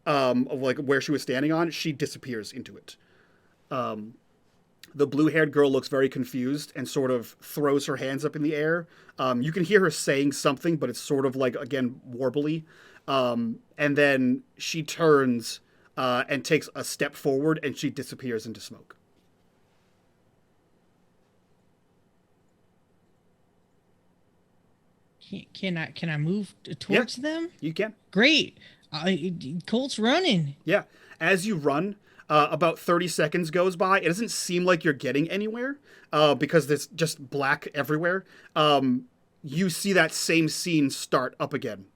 of like where she was standing on, she disappears into it. The blue-haired girl looks very confused and sort of throws her hands up in the air. You can hear her saying something, but it's sort of like, again, warbly. And then she turns and takes a step forward, and she disappears into smoke. Can I move towards them? You can. Great. Colt's running. Yeah. As you run, about 30 seconds goes by. It doesn't seem like you're getting anywhere because there's just black everywhere. You see that same scene start up again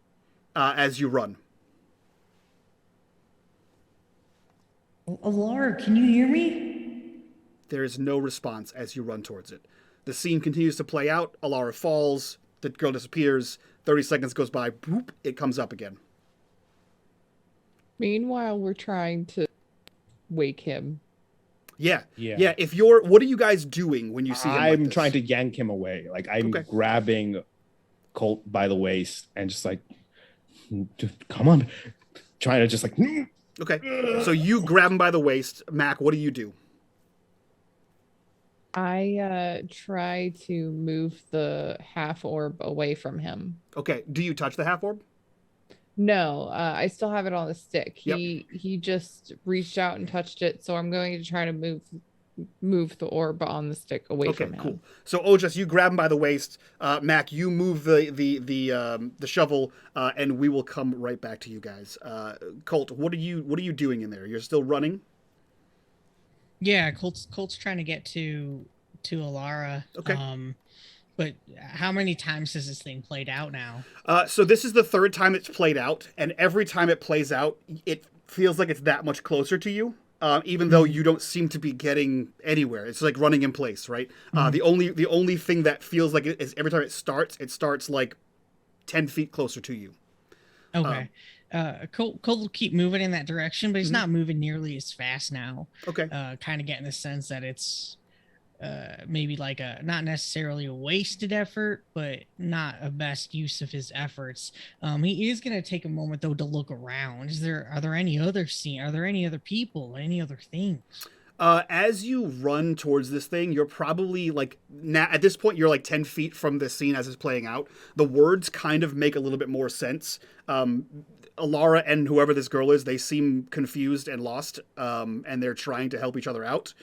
as you run. Alara, can you hear me? There is no response as you run towards it. The scene continues to play out. Alara falls. The girl disappears. 30 seconds goes by. Boop. It comes up again. Meanwhile, we're trying to wake him. Yeah. If you're, what are you guys doing when you see him? I'm trying to yank him away. Like I'm grabbing Colt by the waist and just like, come on, trying to just like. Okay. So you grab him by the waist. Mac, what do you do? I try to move the half orb away from him. Okay. Do you touch the half orb? No, I still have it on the stick. Yep. He just reached out and touched it, so I'm going to try to move the orb on the stick away from him. Cool. So Ojas, you grab him by the waist. Mac, you move the shovel, and we will come right back to you guys. Colt, what are you doing in there? You're still running? Yeah, Colt's trying to get to Alara. Okay. But how many times has this thing played out now? So this is the third time it's played out, and every time it plays out, it feels like it's that much closer to you, even though you don't seem to be getting anywhere. It's like running in place, right? The only thing that feels like it is every time it starts like 10 feet closer to you. Okay. Colt will keep moving in that direction, but he's not moving nearly as fast now. Okay. Kind of getting the sense that it's maybe like not necessarily a wasted effort, but not a best use of his efforts. He is going to take a moment though to look around. Are there any other people, any other things? As you run towards this thing, you're probably like at this point you're like 10 feet from this scene as it's playing out. The words kind of make a little bit more sense. Alara and whoever this girl is, they seem confused and lost, and they're trying to help each other out.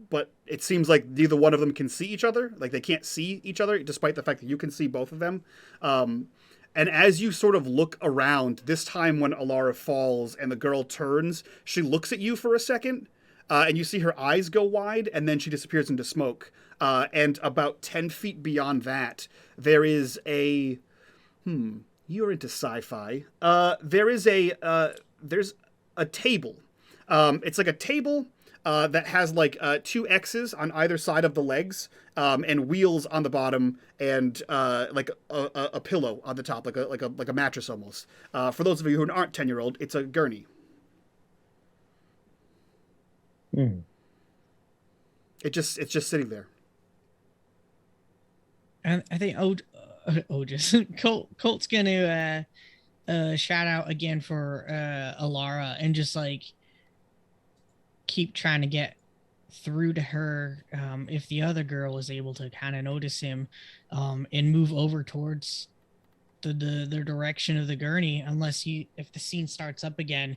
But it seems like neither one of them can see each other. Like they can't see each other, despite the fact that you can see both of them. And as you sort of look around, this time when Alara falls and the girl turns, she looks at you for a second, and you see her eyes go wide, and then she disappears into smoke. And about 10 feet beyond that, there is a... You're into sci-fi. There's a table. It's like a table that has like two X's on either side of the legs, and wheels on the bottom, and like a pillow on the top, like a mattress almost. For those of you who aren't 10-year-old, it's a gurney. It's just sitting there. And I think Colt's gonna shout out again for Alara and just like keep trying to get through to her. If the other girl is able to kind of notice him, and move over towards the direction of the gurney, if the scene starts up again,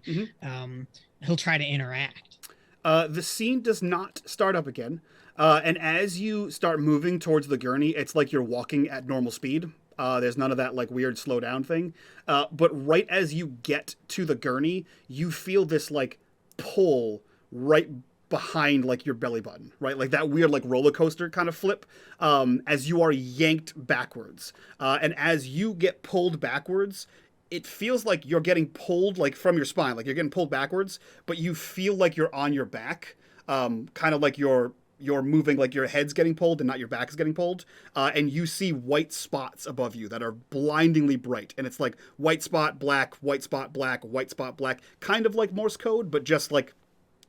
he'll try to interact. The scene does not start up again. And as you start moving towards the gurney, it's like you're walking at normal speed. There's none of that like weird slow down thing. But right as you get to the gurney, you feel this like pull right behind like your belly button, right? Like that weird like roller coaster kind of flip, as you are yanked backwards. And as you get pulled backwards, it feels like you're getting pulled like from your spine, like you're getting pulled backwards, but you feel like you're on your back, kind of like you're you're moving, like your head's getting pulled and not your back is getting pulled, and you see white spots above you that are blindingly bright, and it's like white spot black, white spot black, white spot black, kind of like Morse code, but just like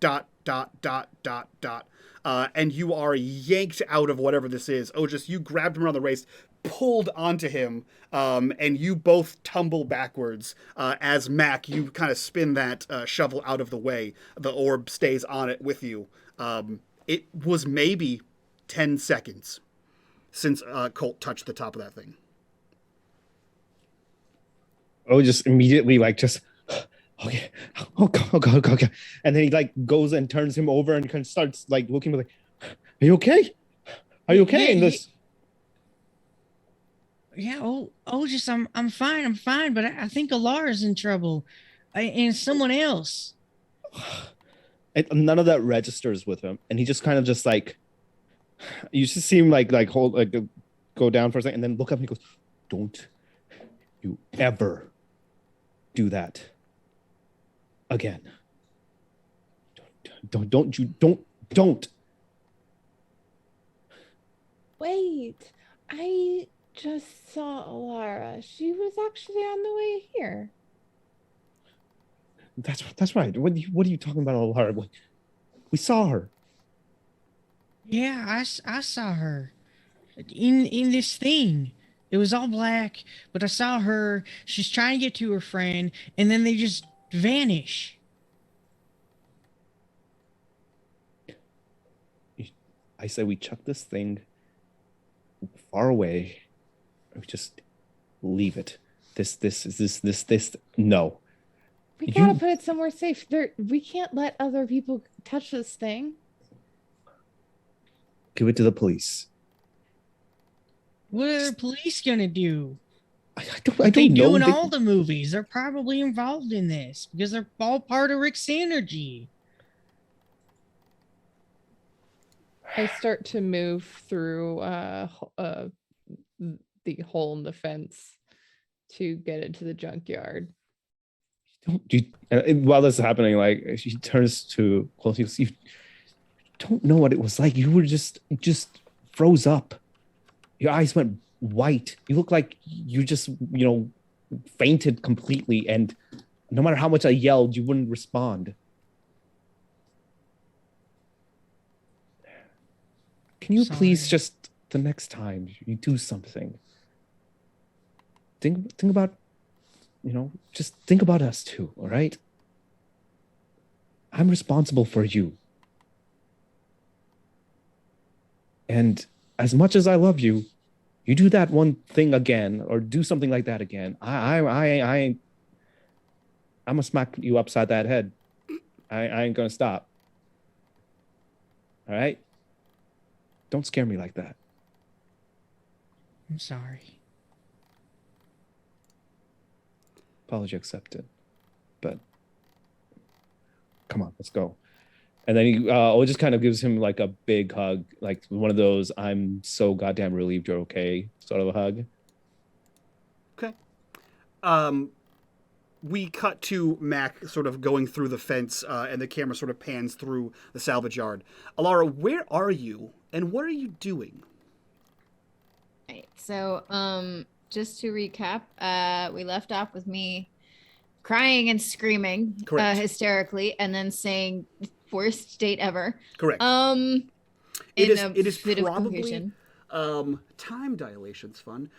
dot dot dot dot dot. And you are yanked out of whatever this is. Otis, you grabbed him around the waist, pulled onto him, and you both tumble backwards. As Mac, you kind of spin that shovel out of the way. The orb stays on it with you. It was maybe 10 seconds since Colt touched the top of that thing. Oh, just immediately okay, oh god, and then he like goes and turns him over and kind of starts like looking like, are you okay? Are you okay? And this. Yeah, just I'm fine, but I think Alara's in trouble, and someone else. And none of that registers with him, and he just kind of just like, you just see him like hold like go down for a second, and then look up and he goes, "Don't you ever do that again. Don't. Wait, I just saw Alara. She was actually on the way here. That's right. What are you talking about, Alara? We saw her. Yeah, I saw her in this thing. It was all black, but I saw her. She's trying to get to her friend, and then they just vanish. I say we chuck this thing far away. We just leave it. This. No. We gotta put it somewhere safe. We can't let other people touch this thing. Give it to the police. What are the police gonna do? I don't know. They do in all the movies. They're probably involved in this because they're all part of Rick's energy. I start to move through the hole in the fence to get into the junkyard. While this is happening, like she turns to Quilty. You don't know what it was like. You were just froze up. Your eyes went white. You look like you just fainted completely. And no matter how much I yelled, you wouldn't respond. Can you please just the next time you do something, think about, just think about us too, all right? I'm responsible for you. And as much as I love you, you do that one thing again or do something like that again, I'm gonna smack you upside that head. I ain't gonna stop. All right? Don't scare me like that. I'm sorry. Apology accepted. But come on, let's go. And then he just kind of gives him like a big hug, like one of those "I'm so goddamn relieved you're okay" sort of a hug. Okay. We cut to Mac sort of going through the fence, and the camera sort of pans through the salvage yard. Alara, where are you, and what are you doing? Right. So, just to recap, we left off with me crying and screaming hysterically, and then saying worst date ever. Correct. It is probably time dilation's fun.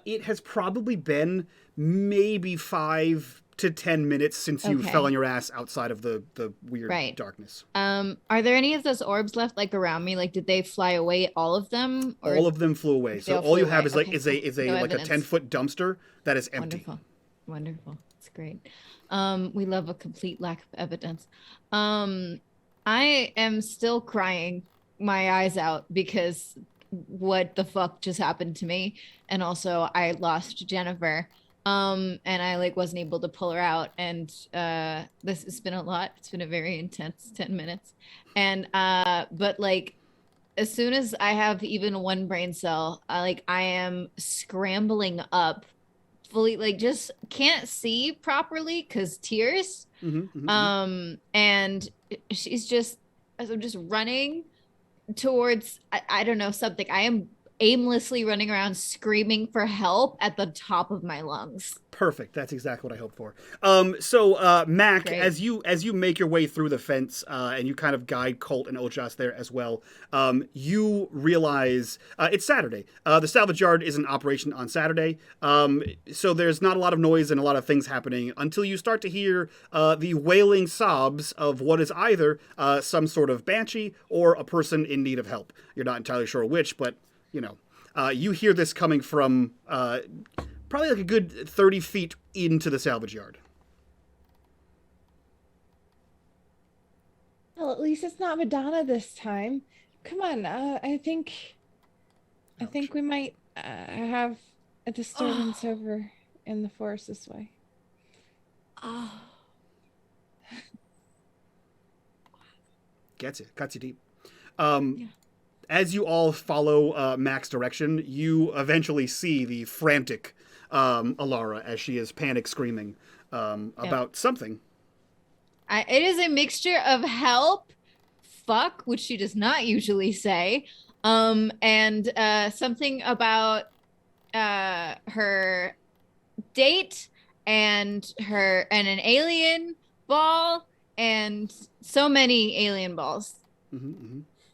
It has probably been maybe 5 to 10 minutes since you fell on your ass outside of the weird darkness. Are there any of those orbs left like around me? Like, did they fly away? All of them? Or all of them flew away. So all you have is like is a no like evidence. a 10-foot dumpster that is empty. Wonderful. It's great. We love a complete lack of evidence. I am still crying my eyes out because what the fuck just happened to me, and also I lost Jennifer. And I like wasn't able to pull her out, and this has been a lot. It's been a very intense 10 minutes. And but like as soon as I have even one brain cell, I am scrambling up fully, like just can't see properly because tears. And she's just, as I'm just running towards I don't know, something. I am aimlessly running around screaming for help at the top of my lungs. Perfect. That's exactly what I hoped for. Mac, Great. as you make your way through the fence and you kind of guide Colt and Ojas there as well, you realize it's Saturday. The salvage yard is in operation on Saturday, so there's not a lot of noise and a lot of things happening until you start to hear the wailing sobs of what is either some sort of banshee or a person in need of help. You're not entirely sure which, but you know, you hear this coming from probably like a good 30 feet into the salvage yard. Well, at least it's not Madonna this time. Come on, I think we might have a disturbance over in the forest this way. Oh. Gets you deep. As you all follow Mac's direction, you eventually see the frantic Alara as she is panic screaming about something. It is a mixture of help, fuck, which she does not usually say, and something about her date and an alien ball and so many alien balls.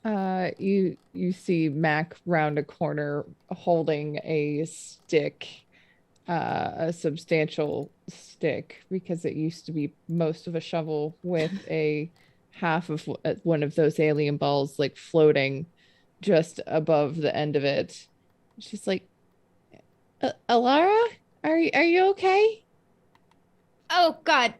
You see Mac round a corner holding a stick, a substantial stick, because it used to be most of a shovel with a half of one of those alien balls like floating just above the end of it. She's like, Alara, are you okay? Oh God,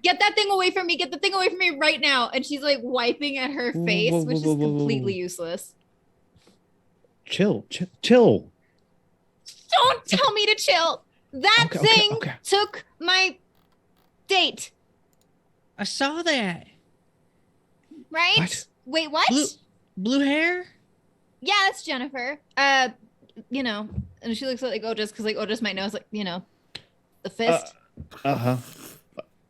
get that thing away from me. Get the thing away from me right now. And she's like wiping at her face, which is completely useless. Chill. Don't tell me to chill. That thing took my date. I saw that. Right? What? Wait, what? Blue hair? Yeah, that's Jennifer. You know, and she looks at like Otis because like Otis might know. It's like, you know, the fist.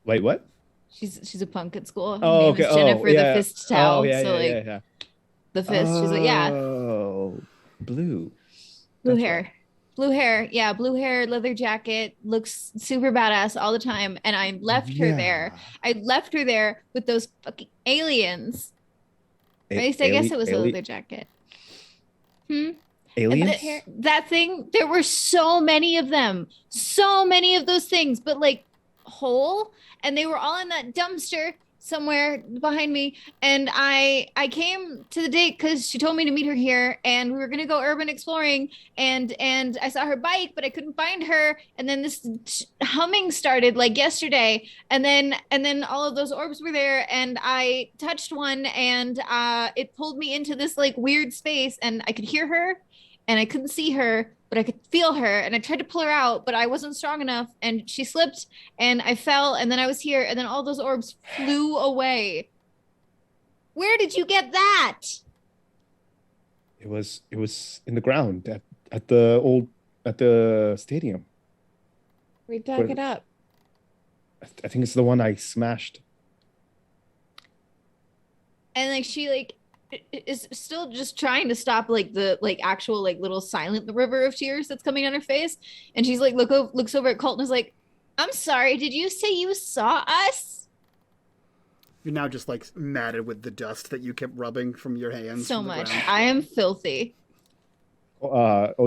Wait, what? She's a punk at school. Her Oh, name okay. is Jennifer yeah. the Fist Towel. Oh, yeah, so yeah, like yeah. the fist. She's like, yeah. Oh, blue. Blue That's hair. right. Blue hair. Yeah, blue hair, leather jacket, looks super badass all the time. And I left her there. I left her there with those fucking aliens. At least I guess it was a leather jacket. Aliens? That thing, there were so many of them. So many of those things, but like whole. And they were all in that dumpster somewhere behind me. And I came to the date because she told me to meet her here and we were gonna go urban exploring and I saw her bike, but I couldn't find her. And then this humming started like yesterday. And then all of those orbs were there and I touched one and it pulled me into this like weird space and I could hear her and I couldn't see her, but I could feel her and I tried to pull her out, but I wasn't strong enough and she slipped and I fell and then I was here and then all those orbs flew away. Where did you get that? It was in the ground at the stadium. We dug it up. I think it's the one I smashed. And like she like is still just trying to stop like the like actual like little silent river of tears that's coming down her face, and she's like looks over at Colton and is like, I'm sorry, did you say you saw us? You're now just like matted with the dust that you kept rubbing from your hands. So from the much. ground. I am filthy.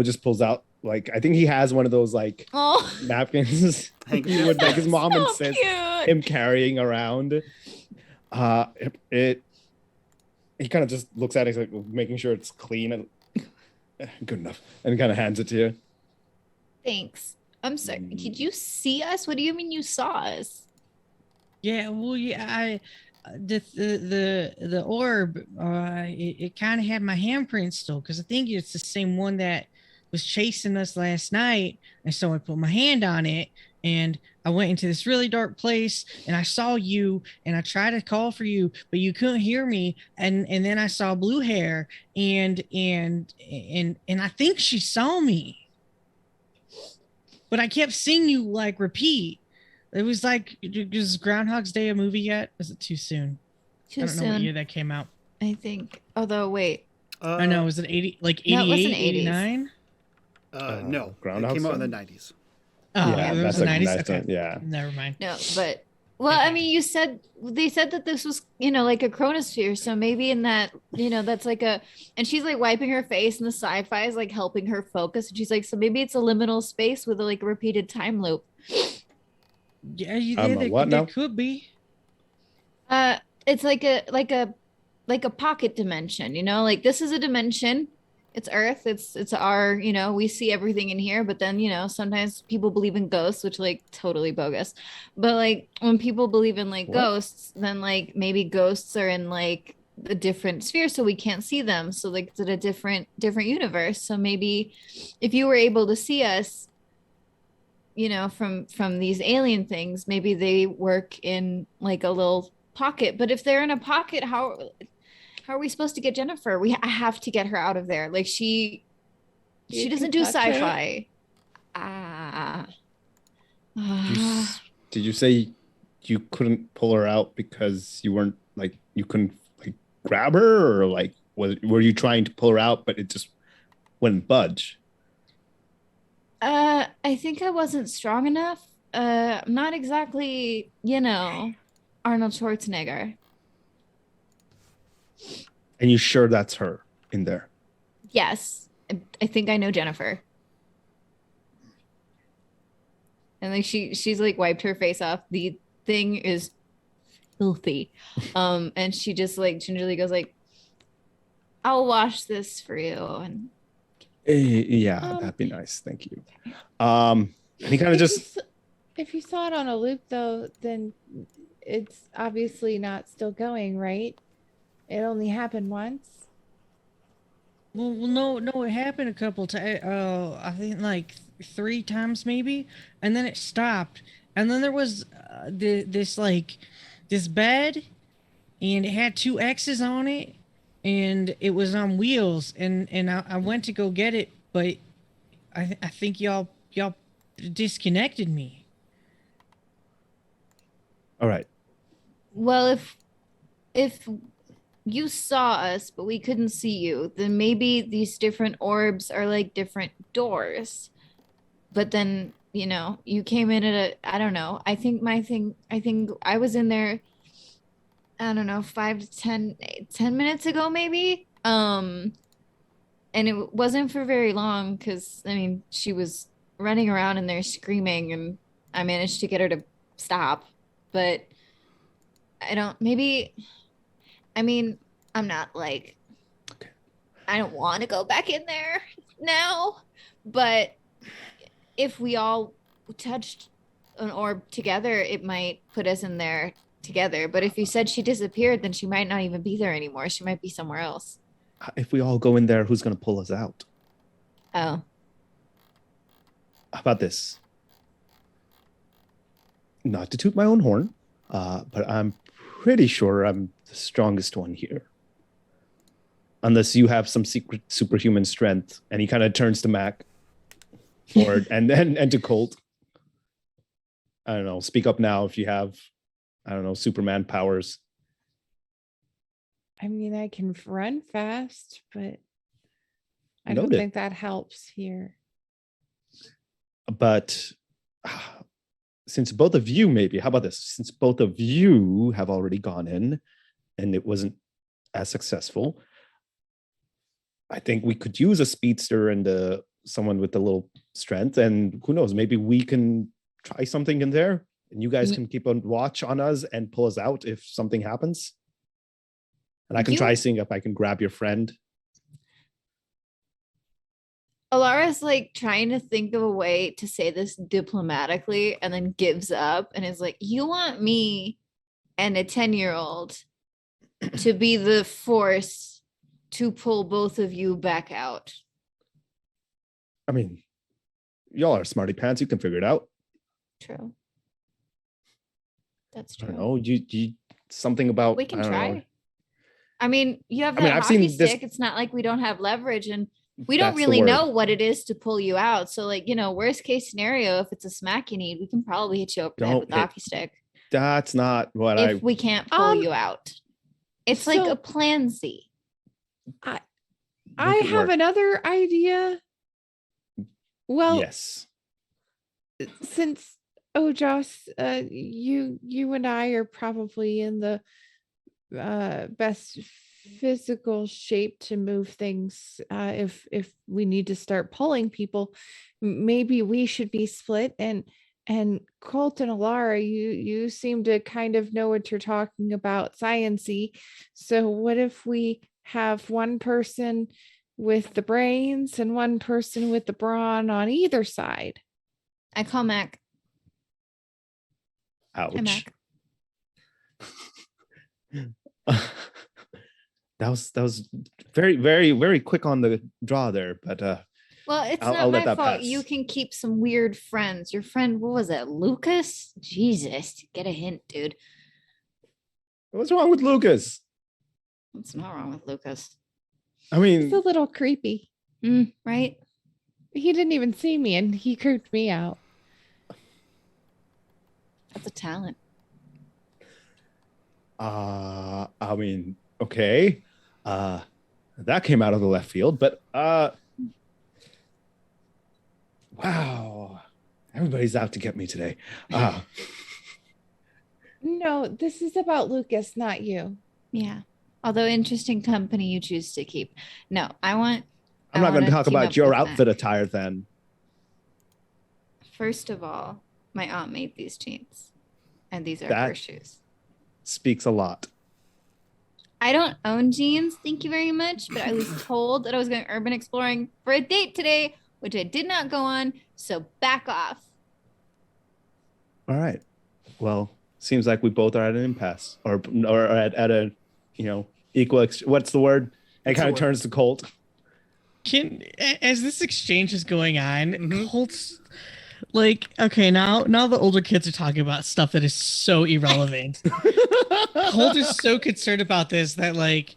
Just pulls out like I think he has one of those like napkins he would like his mom So insists cute. him carrying around. He kind of just looks at it, like making sure it's clean and good enough, and kind of hands it to you. Thanks. I'm sorry. Did you see us? What do you mean you saw us? Yeah, well, yeah, the orb, it kind of had my handprint still, because I think it's the same one that was chasing us last night, and so I put my hand on it, and I went into this really dark place, and I saw you, and I tried to call for you, but you couldn't hear me, and then I saw blue hair, and I think she saw me, but I kept seeing you like repeat. It was like, is Groundhog's Day a movie yet? Is it too soon? Too I don't know what soon. year that came out. I think. Although, wait. I know, was it 80, like No, it 88, wasn't 80s. 89? No, it Groundhog came out in the Day? 90s. Oh, Yeah, it was that's the like 90s? nice, Okay. yeah. Never mind. No, but well, I mean, they said that this was, like a chronosphere. So maybe in that, that's like and she's like wiping her face, and the sci-fi is like helping her focus. And she's like, so maybe it's a liminal space with like a repeated time loop. Yeah, what now? there could be. It's like a pocket dimension, like this is a dimension. It's Earth. It's our, we see everything in here, but then, sometimes people believe in ghosts, which like totally bogus. But like when people believe in like ghosts, then like maybe ghosts are in like a different sphere, so we can't see them. So like it's in a different universe. So maybe if you were able to see us, from these alien things, maybe they work in like a little pocket. But if they're in a pocket, how are we supposed to get Jennifer? I have to get her out of there. Like she doesn't do sci-fi. Did you say you couldn't pull her out because you weren't like you couldn't like grab her, or like were you trying to pull her out but it just wouldn't budge? I think I wasn't strong enough. I'm not exactly, Arnold Schwarzenegger. And you sure that's her in there? Yes. I think I know Jennifer. And like she's like wiped her face off. The thing is filthy. And she just like gingerly goes like, I'll wash this for you. And yeah, that'd be nice. Thank you. And he kind of just if you saw it on a loop though, then it's obviously not still going, right? It only happened once. Well, no, it happened a couple times. I think like 3 times maybe, and then it stopped. And then there was this bed, and it had 2 X's on it, and it was on wheels. And I went to go get it, but I think y'all disconnected me. all right. well, if you saw us, but we couldn't see you, then maybe these different orbs are like different doors. But then, you came in at I don't know. I think I was in there, I don't know, 5 to 10 minutes ago, maybe. And it wasn't for very long because, I mean, she was running around in there screaming, and I managed to get her to stop. But I mean, I'm not like, I don't want to go back in there now, but if we all touched an orb together, it might put us in there together. But if you said she disappeared, then she might not even be there anymore. She might be somewhere else. If we all go in there, who's going to pull us out? Oh. How about this? Not to toot my own horn, but I'm pretty sure I'm the strongest one here. Unless you have some secret superhuman strength. And he kind of turns to Mac and to Colt. I don't know. Speak up now if you have, I don't know, Superman powers. I mean, I can run fast, but I don't Noted. think that helps here. But since both of you, maybe, how about this? Since both of you have already gone in and it wasn't as successful, I think we could use a speedster and someone with a little strength. And who knows, maybe we can try something in there and you guys can keep on watch on us and pull us out if something happens. And I can try seeing if I can grab your friend. Alara's like trying to think of a way to say this diplomatically and then gives up and is like, you want me and a 10-year-old to be the force to pull both of you back out. I mean, y'all are smarty pants. You can figure it out. True. That's I true. don't know. You something about We can I don't try. know. I mean, you have I mean, that I've hockey seen this- stick. It's not like we don't have leverage, and we don't That's the really word. know what it is to pull you out. So, like, worst case scenario, if it's a smack you need, we can probably hit you over the head Don't with the hit- hockey stick That's not what if we can't pull you out. It's like So- a pansy. I Make it have work. another idea. Well, Yes. since Joss, you and I are probably in the best physical shape to move things. If we need to start pulling people, maybe we should be split. And Colt and Alara, you seem to kind of know what you're talking about, sciency. So what if we have one person with the brains and one person with the brawn on either side? I call Mac. Ouch. Hi, Mac. That was very, very, very quick on the draw there, but Well, it's I'll not let my that fault. pass. You can keep some weird friends. Your friend, what was it, Lucas? Jesus, get a hint, dude. what's wrong with Lucas? What's not wrong with Lucas? I mean, It's a little creepy. Right? He didn't even see me and he creeped me out. That's a talent. I mean, okay. That came out of the left field, but wow. Everybody's out to get me today. No, this is about Lucas, not you. Yeah. Although interesting company you choose to keep. No, I'm not going to talk about your outfit attire then. First of all, my aunt made these jeans, and these are That- her shoes. Speaks a lot. I don't own jeans, thank you very much, but I was told that I was going urban exploring for a date today, which I did not go on, so back off. All right. Well, seems like we both are at an impasse or at a, equal, what's the word? And kind of turns to Colt. As this exchange is going on, Mhm. Colt's like, okay, now the older kids are talking about stuff that is so irrelevant. Colt is so concerned about this that like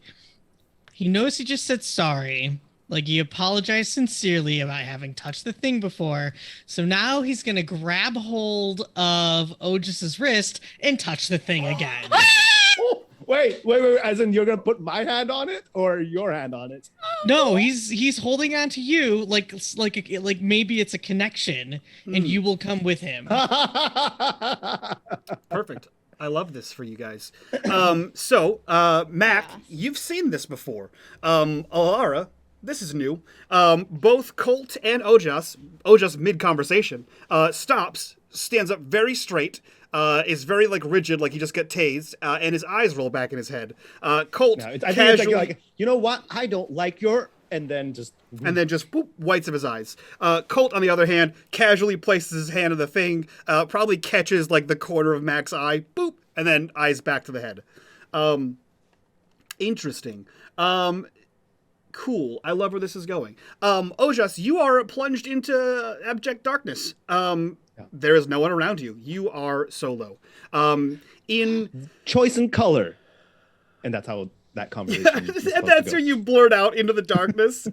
he knows he just said sorry. Like he apologized sincerely about having touched the thing before. So now he's gonna grab hold of Ojas's wrist and touch the thing again. Oh, wait. As in you're going to put my hand on it or your hand on it? No, he's holding on to you like maybe it's a connection and you will come with him. Perfect. I love this for you guys. So, Mac, Yes. you've seen this before. Alara, this is new. Both Colt and Ojas mid-conversation, stops, stands up very straight, is very like rigid, like he just got tased, and his eyes roll back in his head. Colt I think it's casually, like, you know what? I don't like your, and then just boop, whites of his eyes. Colt, on the other hand, casually places his hand on the thing, probably catches like the corner of Mac's eye, boop, and then eyes back to the head. Interesting. Cool. I love where this is going. Ojas, you are plunged into abject darkness. There is no one around you. You are solo. In choice and color. And that's how that conversation is supposed that's to where go. you blurt out into the darkness.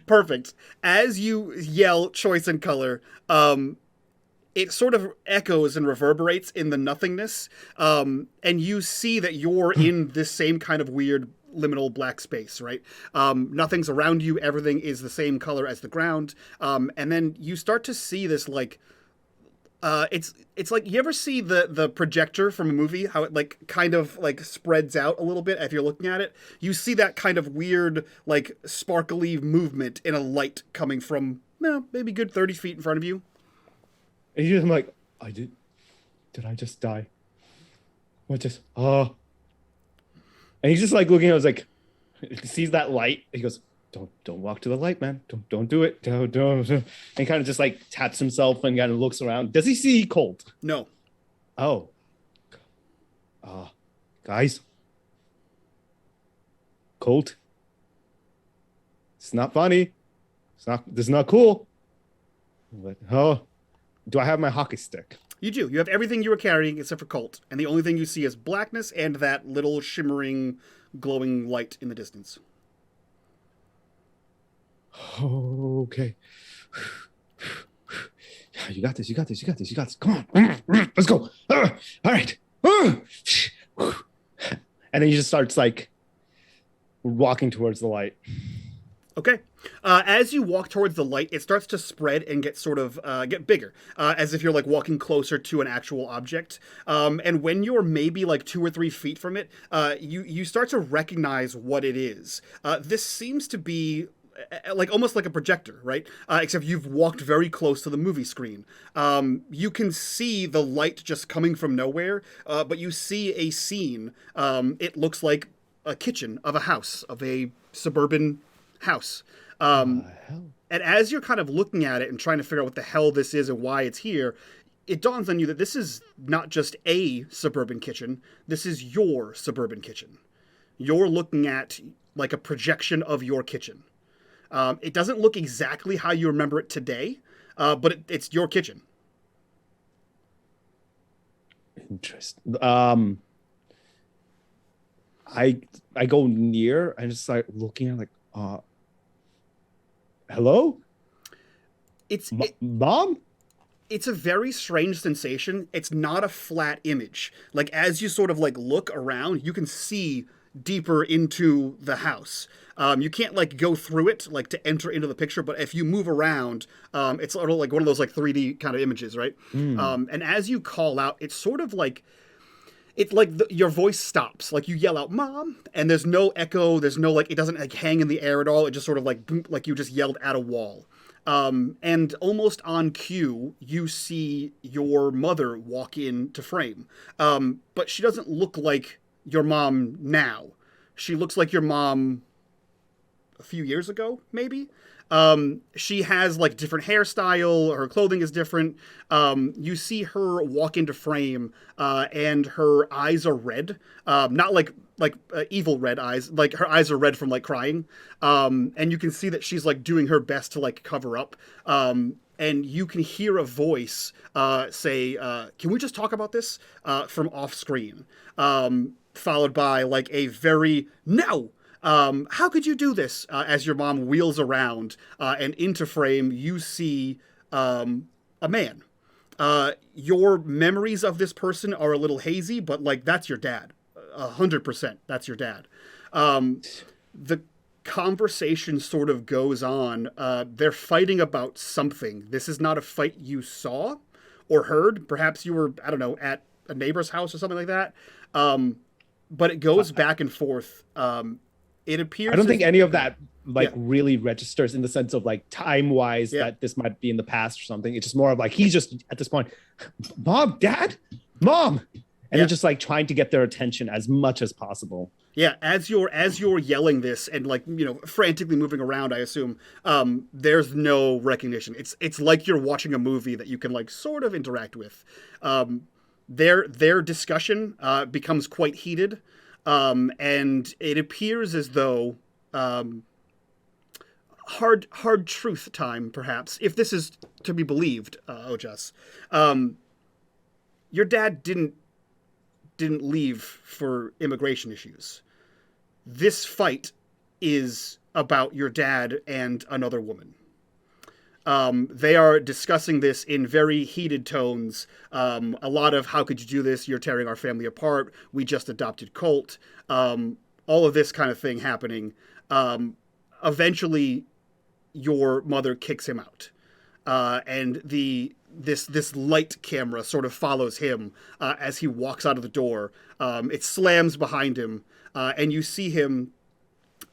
Perfect. As you yell choice and color, it sort of echoes and reverberates in the nothingness. And you see that you're in this same kind of weird liminal black space, right? Nothing's around you. Everything is the same color as the ground. And then you start to see this like, it's like, you ever see the projector from a movie, how it like kind of like spreads out a little bit if you're looking at it? You see that kind of weird, like sparkly movement in a light coming from, maybe good 30 feet in front of you. And you're just like, did I just die? What just, And he's just like looking, I was like, he sees that light. He goes, don't walk to the light, man. Don't do it. Don't. And kind of just like taps himself and kind of looks around. Does he see Colt? No. Oh. Guys. Colt. It's not funny. This is not cool. But, do I have my hockey stick? You do. You have everything you were carrying except for Colt, and the only thing you see is blackness and that little shimmering, glowing light in the distance. Okay. You got this. Come on. Let's go. All right. And then he just starts like walking towards the light. Okay. As you walk towards the light, it starts to spread and get sort of get bigger, as if you're like walking closer to an actual object. And when you're maybe like 2 or 3 feet from it, you start to recognize what it is. This seems to be like almost like a projector, right? Except you've walked very close to the movie screen. You can see the light just coming from nowhere, but you see a scene. It looks like a kitchen of a house, of a suburban house. And as you're kind of looking at it and trying to figure out what the hell this is and why it's here, it dawns on you that this is not just a suburban kitchen. This is your suburban kitchen. You're looking at like a projection of your kitchen. It doesn't look exactly how you remember it today, but it's your kitchen. Interesting. I go near and just like looking at like, hello? Mom? It's a very strange sensation. It's not a flat image. Like as you sort of like look around, you can see deeper into the house. You can't like go through it like to enter into the picture, but if you move around, it's sort of like one of those like 3D kind of images, right? And as you call out, it's sort of like your voice stops, like you yell out "Mom," and there's no echo, there's no like, it doesn't like hang in the air at all. It just sort of like boom, like you just yelled at a wall. And almost on cue, you see your mother walk into frame, but she doesn't look like your mom now. She looks like your mom a few years ago, maybe. She has like different hairstyle. Her clothing is different. You see her walk into frame, and her eyes are red. Not like evil red eyes. Like her eyes are red from like crying. And you can see that she's like doing her best to like cover up. And you can hear a voice say, "Can we just talk about this?" From off screen. Followed by like a very "No! How could you do this?" As your mom wheels around, and into frame, you see a man. Your memories of this person are a little hazy, but like that's your dad. 100%, that's your dad. The conversation sort of goes on. They're fighting about something. This is not a fight you saw or heard. Perhaps you were, I don't know, at a neighbor's house or something like that. But it goes back and forth. It appears. I don't think any of that really registers in the sense of like time wise that this might be in the past or something. It's just more of like he's just at this point, "Mom, Dad, Mom," and they're just like trying to get their attention as much as possible. Yeah, as you're yelling this and like, you know, frantically moving around, I assume, there's no recognition. It's like you're watching a movie that you can like sort of interact with. Their discussion becomes quite heated, and it appears as though hard truth time, perhaps, if this is to be believed, Ojas. Your dad didn't leave for immigration issues. This fight is about your dad and another woman. They are discussing this in very heated tones. A lot of, "How could you do this? You're tearing our family apart. We just adopted Colt." All of this kind of thing happening. Eventually, your mother kicks him out. And this light camera sort of follows him as he walks out of the door. It slams behind him, and you see him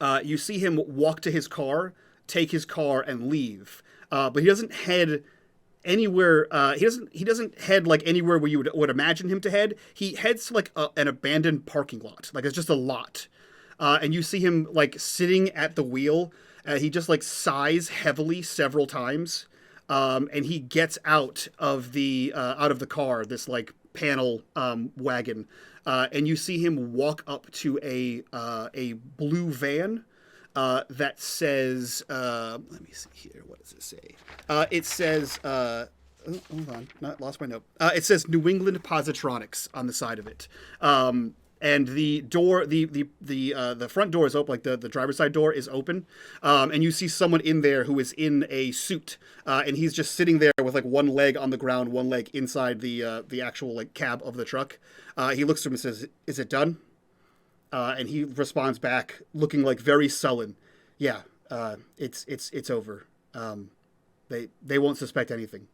walk to his car, take his car, and leave. But he doesn't head anywhere. He doesn't head like anywhere where you would imagine him to head. He heads to like an abandoned parking lot. Like it's just a lot. And you see him like sitting at the wheel. He just like sighs heavily several times. And he gets out of the car, this like panel wagon, and you see him walk up to a blue van that says, let me see here, what does it say? It says, hold on, lost my note. It says New England Positronics on the side of it. And the door, the front door is open, like the driver's side door is open, and you see someone in there who is in a suit, and he's just sitting there with like one leg on the ground, one leg inside the actual like cab of the truck. He looks to him and says, "Is it done?" And he responds back, looking like very sullen. Yeah, it's over. They won't suspect anything.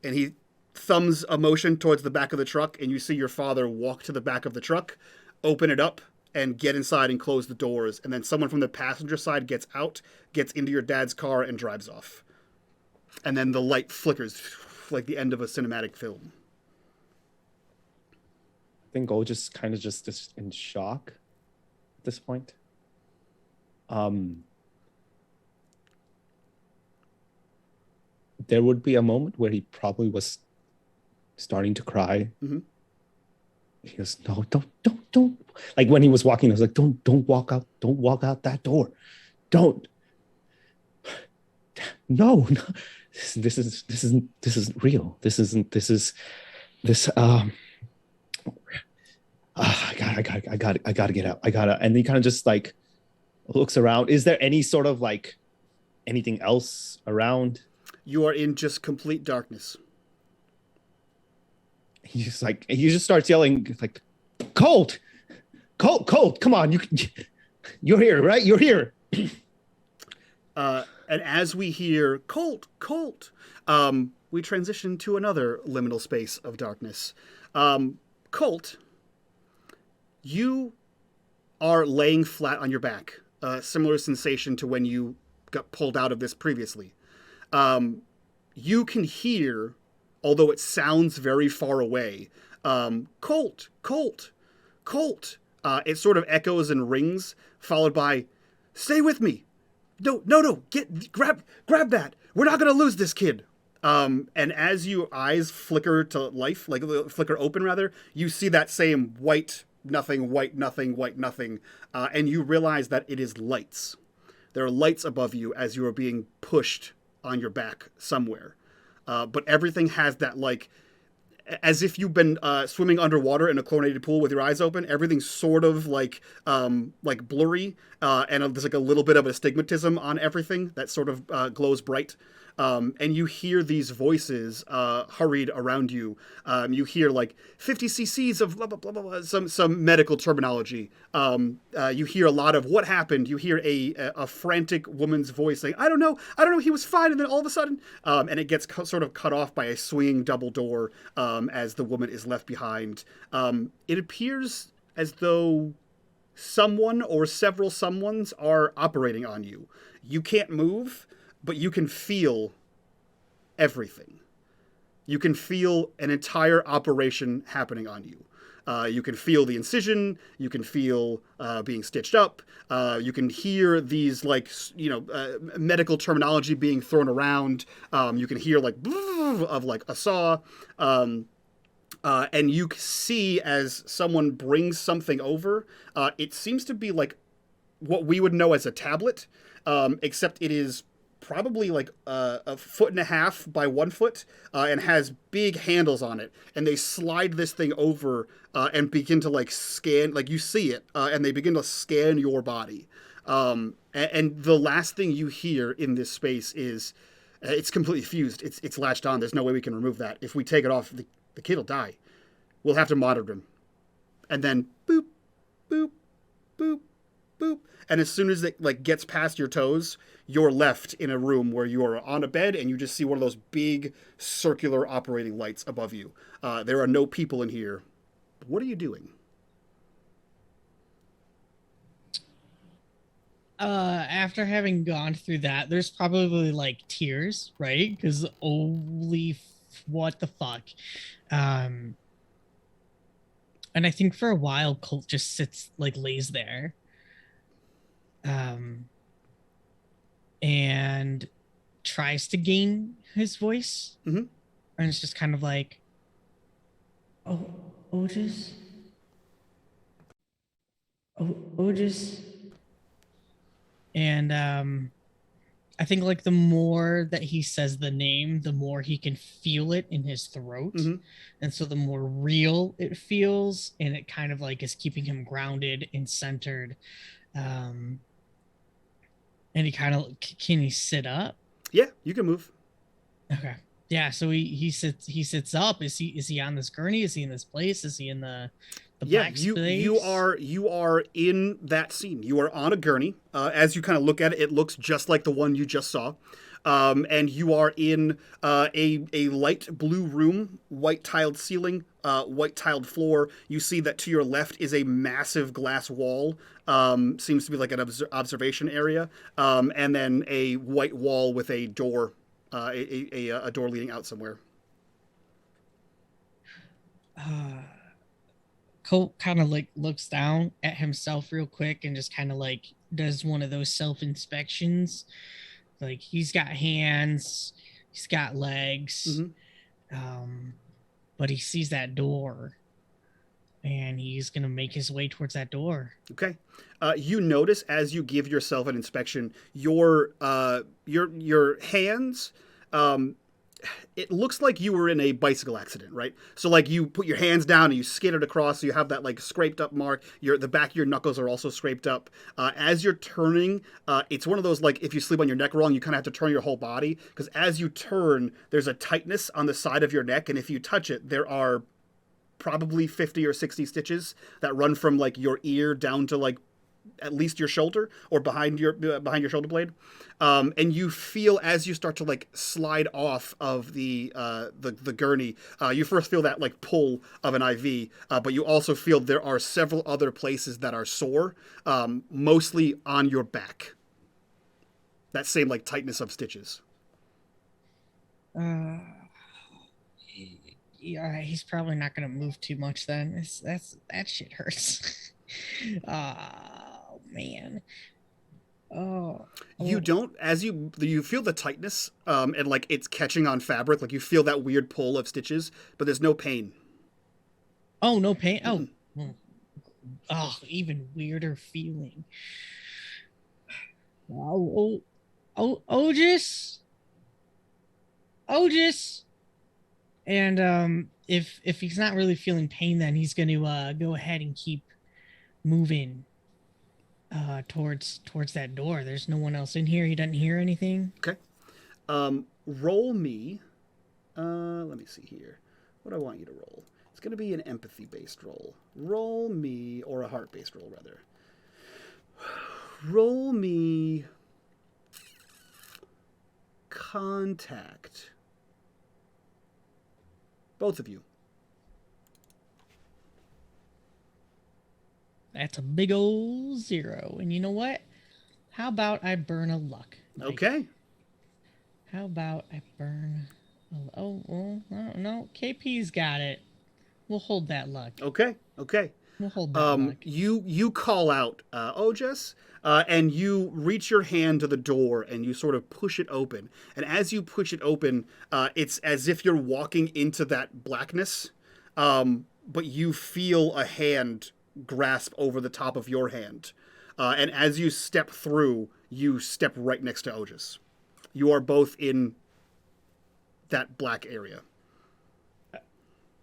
And he thumbs a motion towards the back of the truck, and you see your father walk to the back of the truck, open it up, and get inside and close the doors. And then someone from the passenger side gets out, gets into your dad's car, and drives off. And then the light flickers like the end of a cinematic film. I think Gold just kind of just in shock at this point. There would be a moment where he probably was starting to cry. Mm-hmm. He goes, no, don't. Like when he was walking, I was like, don't walk out that door. Don't. No. This isn't real. I gotta get out. And he kind of just like looks around. Is there any sort of like anything else around? You are in just complete darkness. He just starts yelling like, Colt, come on, you're here, right? You're here. And as we hear Colt, we transition to another liminal space of darkness. Colt, you are laying flat on your back. Similar sensation to when you got pulled out of this previously. You can hear, although it sounds very far away, Colt. It sort of echoes and rings, followed by, stay with me. No, grab that. We're not going to lose this kid. And as your eyes flicker to life, like flicker open rather, you see that same white nothing, and you realize that it is lights. There are lights above you as you are being pushed on your back somewhere. But everything has that, like, as if you've been swimming underwater in a chlorinated pool with your eyes open. Everything's sort of like blurry, and there's like a little bit of astigmatism on everything that sort of glows bright. And you hear these voices hurried around you. You hear like 50 cc's of blah, blah, blah, blah, blah, some medical terminology. You hear a lot of what happened. You hear a frantic woman's voice saying, I don't know, he was fine. And then all of a sudden, and it gets sort of cut off by a swinging double door as the woman is left behind. It appears as though someone or several someones are operating on you. You can't move, but you can feel everything. You can feel an entire operation happening on you. You can feel the incision. You can feel being stitched up. You can hear these, like, medical terminology being thrown around. You can hear, like, of, like, a saw. And you see as someone brings something over, it seems to be, like, what we would know as a tablet, except it is probably like a 1.5 feet by 1 foot, and has big handles on it. And they slide this thing over and begin to like scan, like you see it, and they begin to scan your body. And the last thing you hear in this space is, it's completely fused. It's latched on. There's no way we can remove that. If we take it off, the kid will die. We'll have to monitor him. And then boop, boop, boop, boop. And as soon as it like gets past your toes, you're left in a room where you are on a bed and you just see one of those big circular operating lights above you. There are no people in here. What are you doing? After having gone through that, there's probably like tears, right? Because what the fuck? And I think for a while, Colt just lays there. And tries to gain his voice. Mm-hmm. And it's just kind of like, Otis. And I think like the more that he says the name, the more he can feel it in his throat. Mm-hmm. And so the more real it feels, and it kind of like is keeping him grounded and centered. And he kind of, can he sit up? Yeah, you can move. Okay. Yeah, so he sits up. Is he on this gurney? Is he in this place? Is he in the black you space? you are in that scene. You are on a gurney. As you kind of look at it, it looks just like the one you just saw. And you are in a light blue room, white tiled ceiling, white tiled floor. You see that to your left is a massive glass wall. Seems to be like an observation area, and then a white wall with a door, a door leading out somewhere. Colt kind of like looks down at himself real quick and just kind of like does one of those self inspections. Like he's got hands, he's got legs, but he sees that door, and he's gonna make his way towards that door. Okay. You notice as you give yourself an inspection, your hands. It looks like you were in a bicycle accident, right? So like you put your hands down and you skidded across, so you have that like scraped up mark. The back of your knuckles are also scraped up. As you're turning, it's one of those like if you sleep on your neck wrong, you kind of have to turn your whole body because as you turn, there's a tightness on the side of your neck, and if you touch it, there are probably 50 or 60 stitches that run from like your ear down to like at least your shoulder or behind your shoulder blade, and you feel as you start to like slide off of the gurney, you first feel that like pull of an IV, but you also feel there are several other places that are sore, mostly on your back. That same like tightness of stitches. Yeah, he's probably not gonna move too much then. That shit hurts. Oh man. You don't, as you feel the tightness, and like it's catching on fabric, like you feel that weird pull of stitches, but there's no pain. Oh, no pain. Oh, even weirder feeling. Otis. And if he's not really feeling pain, then he's gonna go ahead and keep moving towards that door. There's no one else in here. He doesn't hear anything. Okay. Roll me. Let me see here. What do I want you to roll? It's going to be an empathy-based roll. Roll me, or a heart-based roll, rather. Roll me contact. Both of you. That's a big old 0. And you know what? How about I burn a luck? Okay. How about I burn a... Oh, well, no. KP's got it. We'll hold that luck. Okay. We'll hold that luck. You call out, Otis, and you reach your hand to the door and you sort of push it open. And as you push it open, it's as if you're walking into that blackness, but you feel a hand grasp over the top of your hand. And as you step through, you step right next to Otis. You are both in that black area.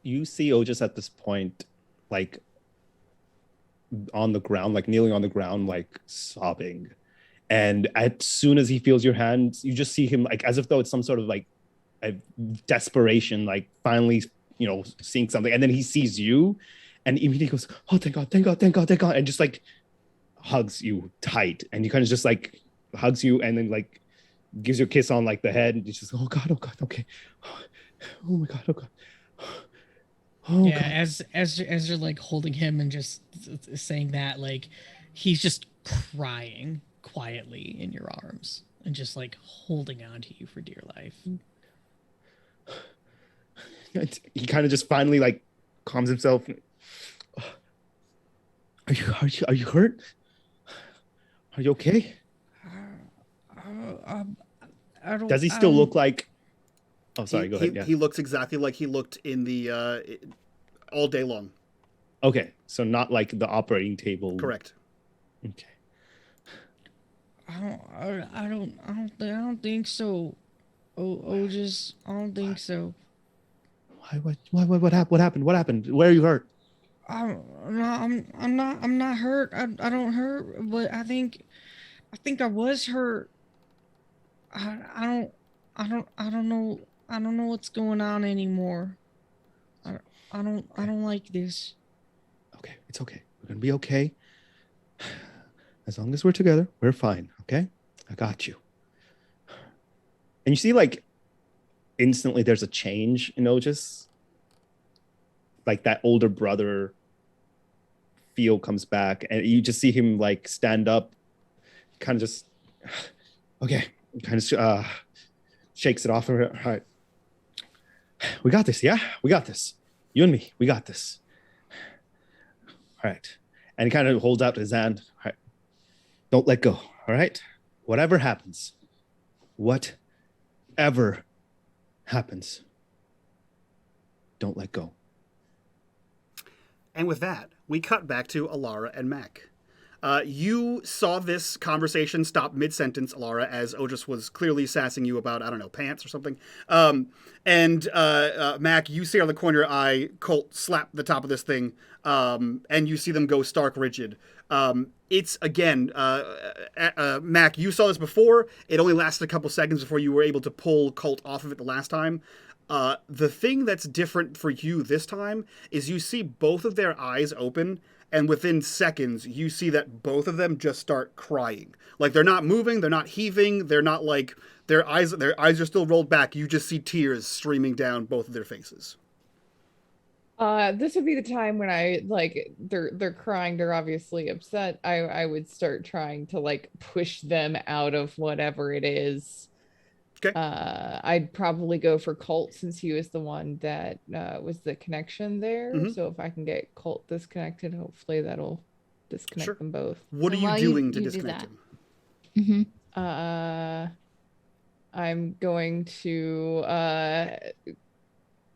You see Otis at this point, like on the ground, like kneeling on the ground, like sobbing. And as soon as he feels your hand, you just see him like as if though it's some sort of like a desperation, like finally, seeing something. And then he sees you and immediately goes, "Oh, thank God, thank God, thank God, thank God." And just like hugs you tight. And he kind of just like hugs you and then like gives you a kiss on like the head. And he's just, "Oh God, okay. Oh my God, oh God." Oh, yeah, God. As you're like holding him and just saying that, like he's just crying quietly in your arms and just like holding on to you for dear life. He kind of just finally like calms himself. Are you hurt? Are you okay? I don't. Does he still look like? Oh, sorry. Go ahead. Yeah. He looks exactly like he looked in the all day long. Okay, so not like the operating table. Correct. Okay. I don't think so. Otis, I don't think so. What happened? What happened? Where are you hurt? I'm not hurt. I don't hurt, but I think I was hurt. I don't know. I don't know what's going on anymore. I don't like this. Okay, it's okay. We're gonna be okay. As long as we're together, we're fine. Okay, I got you. And you see, like, instantly there's a change in Otis. Like that older brother feel comes back, and you just see him like stand up, kind of just okay, kind of shakes it off. All right, we got this. Yeah, we got this. You and me, we got this. All right, and he kind of holds out his hand. All right, don't let go. All right, whatever happens, whatever happens, don't let go. And with that, we cut back to Alara and Mac. You saw this conversation stop mid-sentence, Alara, as Otis was clearly sassing you about, I don't know, pants or something. Mac, you see out of the corner of your eye Colt slap the top of this thing, and you see them go stark rigid. It's, again, Mac, you saw this before. It only lasted a couple seconds before you were able to pull Colt off of it the last time. The thing that's different for you this time is you see both of their eyes open, and within seconds, you see that both of them just start crying. Like, they're not moving, they're not heaving, they're not like, their eyes are still rolled back. You just see tears streaming down both of their faces. This would be the time when I, like, they're crying, they're obviously upset. I would start trying to, like, push them out of whatever it is. Okay. I'd probably go for Colt since he was the one that was the connection there. Mhm. So if I can get Colt disconnected, hopefully that'll disconnect Sure. them both. What are So you while doing to you do disconnect that- him? I'm going to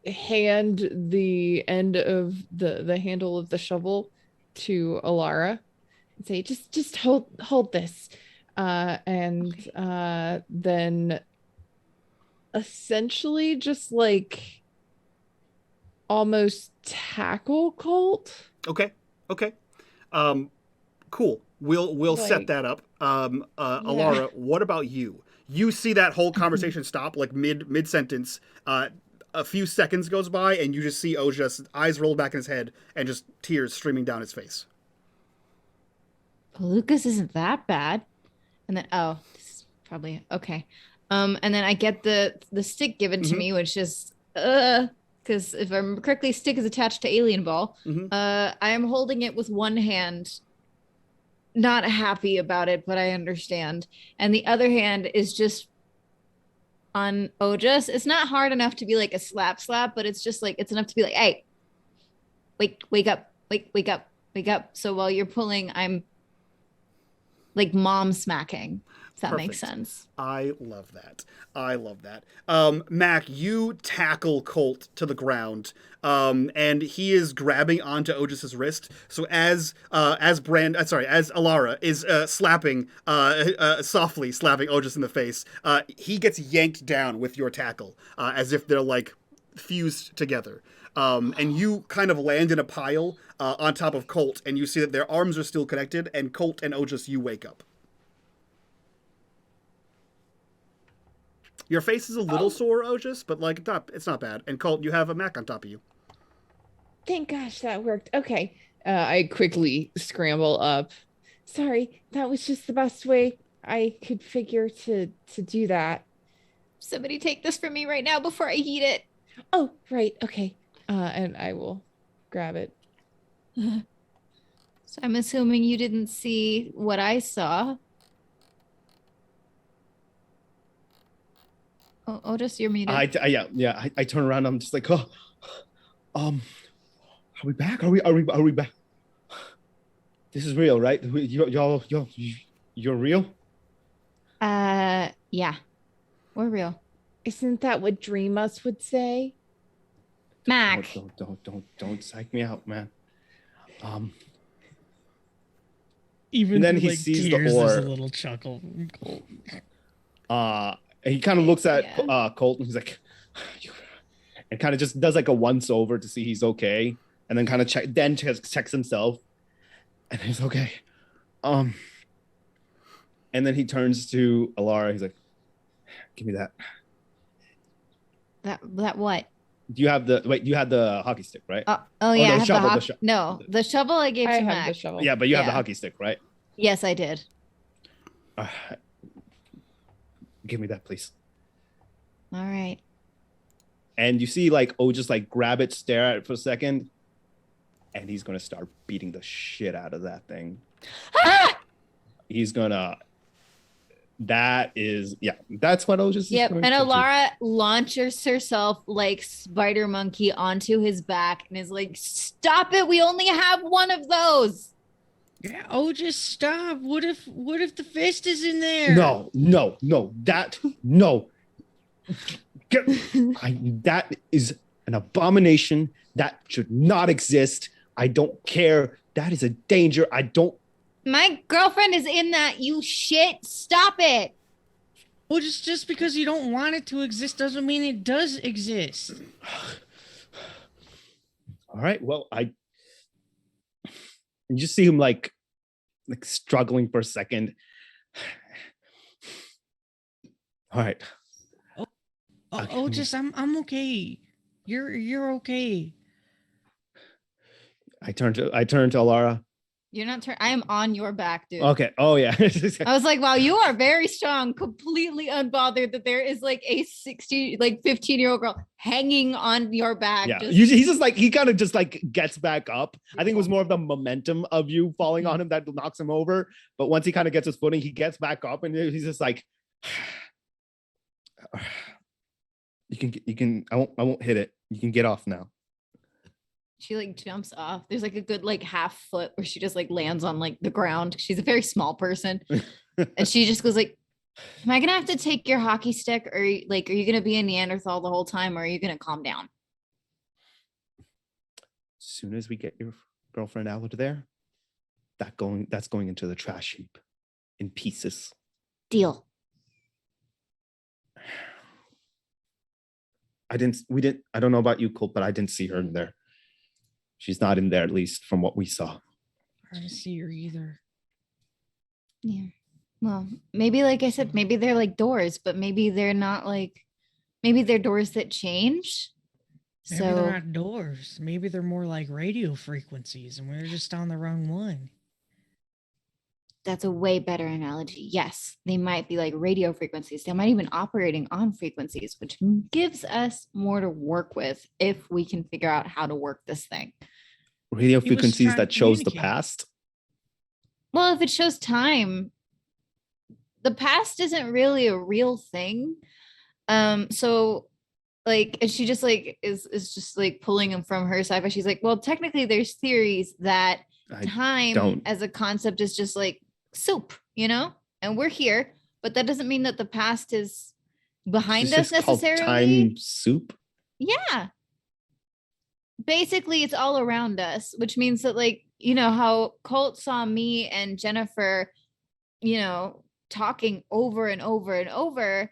hand the end of the handle of the shovel to Alara and say, just hold this. Then essentially just like almost tackle Colt. Okay. Cool. We'll set Like- that up. Alara, what about you? You see that whole conversation stop like mid sentence. A few seconds goes by, and you just see Oja's eyes roll back in his head, and just tears streaming down his face. Lucas isn't that bad. And then this is probably okay. And then I get the stick given to me, which is because if I remember correctly, stick is attached to alien ball. I am holding it with one hand, not happy about it, but I understand. And the other hand is just on Ojas. It's not hard enough to be like a slap, but it's just like it's enough to be like, hey, wake up, wake up. So while you're pulling, I'm like mom smacking. If that makes sense. I love that. Mac, you tackle Colt to the ground, and he is grabbing onto Otis's wrist. So as Alara is slapping, softly slapping Otis in the face, he gets yanked down with your tackle, as if they're like fused together. And you kind of land in a pile on top of Colt, and you see that their arms are still connected, and Colt and Otis, you wake up. Your face is a little sore, Otis, but like it's not bad. And Colt, you have a Mac on top of you. Thank gosh that worked. Okay. I quickly scramble up. Sorry, that was just the best way I could figure to do that. Somebody take this from me right now before I eat it. Oh, right. Okay. And I will grab it. So I'm assuming you didn't see what I saw. Oh, Otis, you're muted. I turn around. I'm just like, are we back? Are we back? This is real, right? You're real? Yeah, we're real. Isn't that what Dream Us would say? Mac. Don't psych me out, man. Even And then through, he like, sees the tears, there's a ore. little chuckle from Colt. And he kind of looks at Yeah. Colt and he's like, and kind of just does like a once over to see he's okay, and then kind of checks himself, and he's okay. And then he turns to Alara. He's like, "Give me that." That what? You have the you had the hockey stick, right? Oh yeah, no, I have shovel, the the sho- no, the shovel I gave I to have Mac. the shovel. Yeah, but you have the Yeah. hockey stick, right? Yes, I did. Uh, give me that, please. All right. And you see, like, just like grab it, stare at it for a second, and he's gonna start beating the shit out of that thing. Ah! He's gonna. That's what Otis is Yep. going And to do. Alara launches herself like Spider Monkey onto his back and is like, "Stop it! We only have one of those." Yeah, oh, just stop. What if the fist is in there? No. That is an abomination. That should not exist. I don't care. That is a danger. I don't. My girlfriend is in that. You shit. Stop it. Well, just because you don't want it to exist doesn't mean it does exist. All right. Well, you just see him like struggling for a second. All right. Oh, just I'm okay. You're okay. I turn to Alara. You're not I am on your back, dude. Okay. Oh yeah. I was like, wow, you are very strong, completely unbothered that there is like a 15-year-old girl hanging on your back. Yeah. just- He's just like, he kind of just like gets back up. I think it was more of the momentum of you falling on him that knocks him over. But once he kind of gets his footing, he gets back up and he's just like, you can, I won't hit it. You can get off now. She like jumps off. There's like a good like half foot where she just like lands on like the ground. She's a very small person. And she just goes like, "Am I gonna have to take your hockey stick, or like are you gonna be a Neanderthal the whole time, or are you gonna calm down?" As soon as we get your girlfriend out of there, that's going into the trash heap in pieces. Deal. I don't know about you, Colt, but I didn't see her in there. She's not in there, at least from what we saw. I didn't see her either. Yeah. Well, maybe like I said, maybe they're like doors, but maybe they're not like, maybe they're doors that change. Maybe So they're not doors. Maybe they're more like radio frequencies, and we're just on the wrong one. that's a way better analogy. Yes, they might be like radio frequencies. They might even operating on frequencies, which gives us more to work with if we can figure out how to work this thing. Radio He was frequencies trying that to shows the communicate. past. Well, if it shows time, the past isn't really a real thing. So like, and she just like is just like pulling him from her side, but she's like, well, technically there's theories that time don't. as a concept is just like soup, you know? And we're here, but that doesn't mean that the past is behind It's us just called necessarily. time soup. Yeah. Basically, it's all around us, which means that, like, you know, how Colt saw me and Jennifer, you know, talking over and over and over,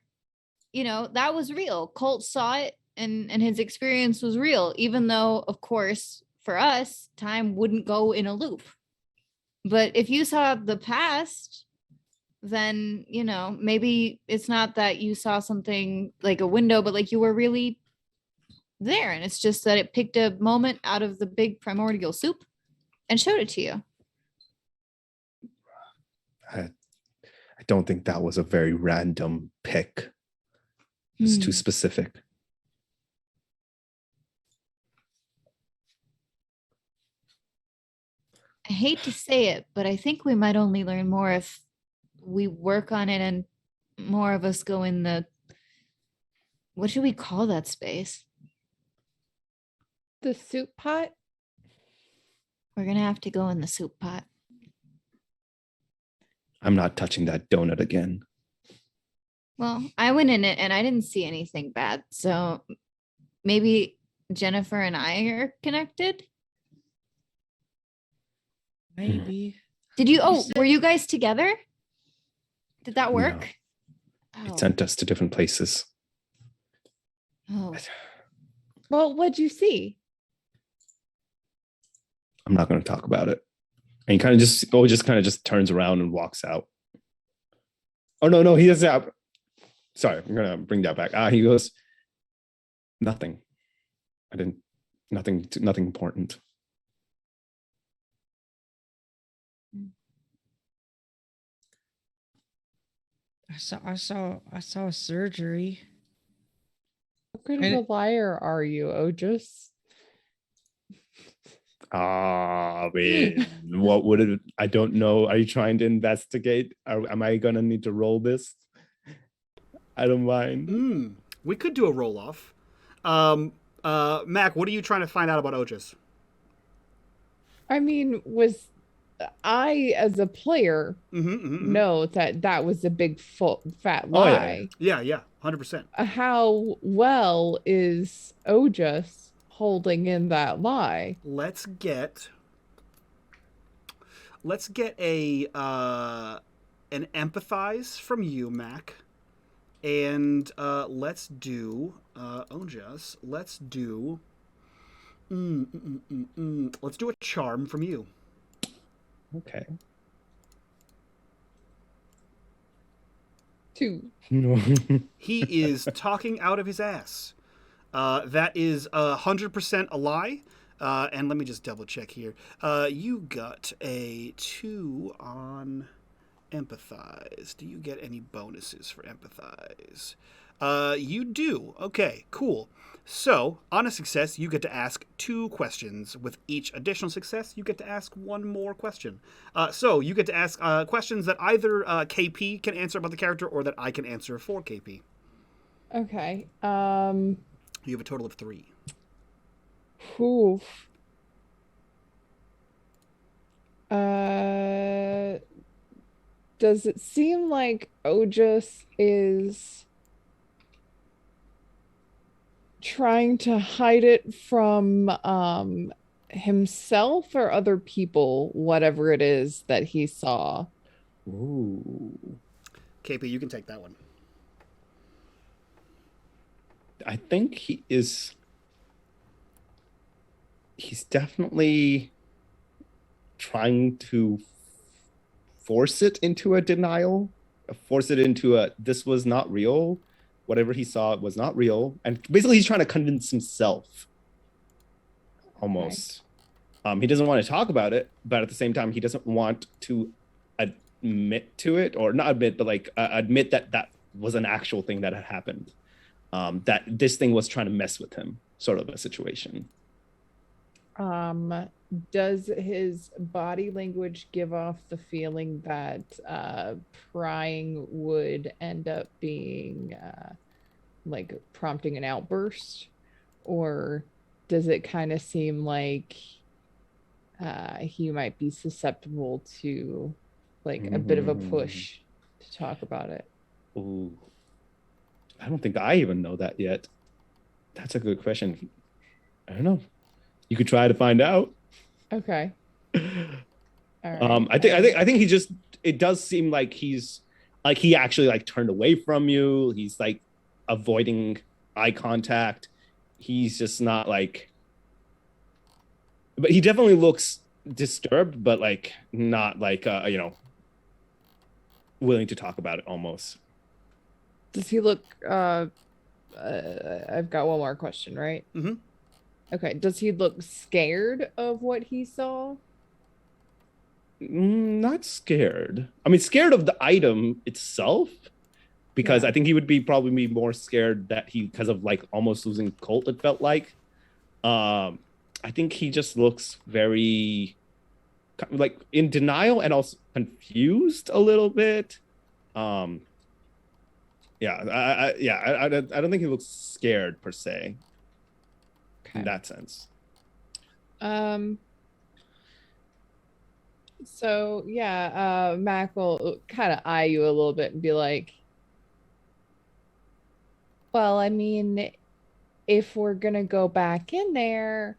you know, that was real. Colt saw it and his experience was real, even though, of course, for us, time wouldn't go in a loop. But if you saw the past, then, you know, maybe it's not that you saw something like a window, but like you were really there, and it's just that it picked a moment out of the big primordial soup and showed it to you. I don't think that was a very random pick. It's too specific. I hate to say it, but I think we might only learn more if we work on it and more of us go in the, what should we call that space? The soup pot? We're gonna have to go in the soup pot. I'm not touching that donut again. Well, I went in it and I didn't see anything bad. So maybe Jennifer and I are connected. Maybe. Did you? Oh, said- were you guys together? Did that work? It sent us to different places. Oh. Well, what'd you see? I'm not going to talk about it. And he kind of just turns around and walks out. Oh, no, he doesn't. Sorry, I'm going to bring that back. He goes, Nothing. I didn't. Nothing important. I saw a surgery. What kind of a liar are you, Ojus? Wait. What would it? I don't know. Are you trying to investigate? Am I gonna need to roll this? I don't mind. We could do a roll off. Mac, what are you trying to find out about Ojus? I mean, was I as a player know that was a big fat lie? Yeah, 100%. How well is Ojus holding in that lie? Let's get a an empathize from you, Mac, and let's do Ojus. Let's do a charm from you. Okay. 2. No. He is talking out of his ass. That is 100% a lie. And let me just double check here. You got a 2 on empathize. Do you get any bonuses for empathize? You do. Okay, cool. So, on a success, you get to ask 2 questions. With each additional success, you get to ask 1 more question. So, you get to ask questions that either KP can answer about the character or that I can answer for KP. Okay. You have a total of 3. Oof. Does it seem like Ojus is trying to hide it from himself or other people, whatever it is that he saw? Ooh. KP, you can take that one. I think he's definitely trying to force it into a denial, force it into a this was not real. Whatever he saw was not real. And basically he's trying to convince himself almost. Okay. He doesn't want to talk about it, but at the same time, he doesn't want to admit to it, or not admit, but like admit that that was an actual thing that had happened. That this thing was trying to mess with him, sort of a situation. Does his body language give off the feeling that prying would end up being like prompting an outburst, or does it kind of seem like he might be susceptible to like a bit of a push to talk about it? Ooh, I don't think I even know that yet. That's a good question. I don't know. You could try to find out. Okay. All right. I think he just, it does seem like he's like, he actually like turned away from you. He's like avoiding eye contact. He's just not like, but he definitely looks disturbed, but like not like willing to talk about it almost. Does he look I've got one more question, right? Okay, does he look scared of what he saw? Not scared. I mean, scared of the item itself, because I think he would probably be more scared that because of like almost losing Colt, it felt like. I think he just looks very like in denial and also confused a little bit. I don't think he looks scared per se. In that sense. So yeah, Mac will kind of eye you a little bit and be like, well, I mean, if we're gonna go back in there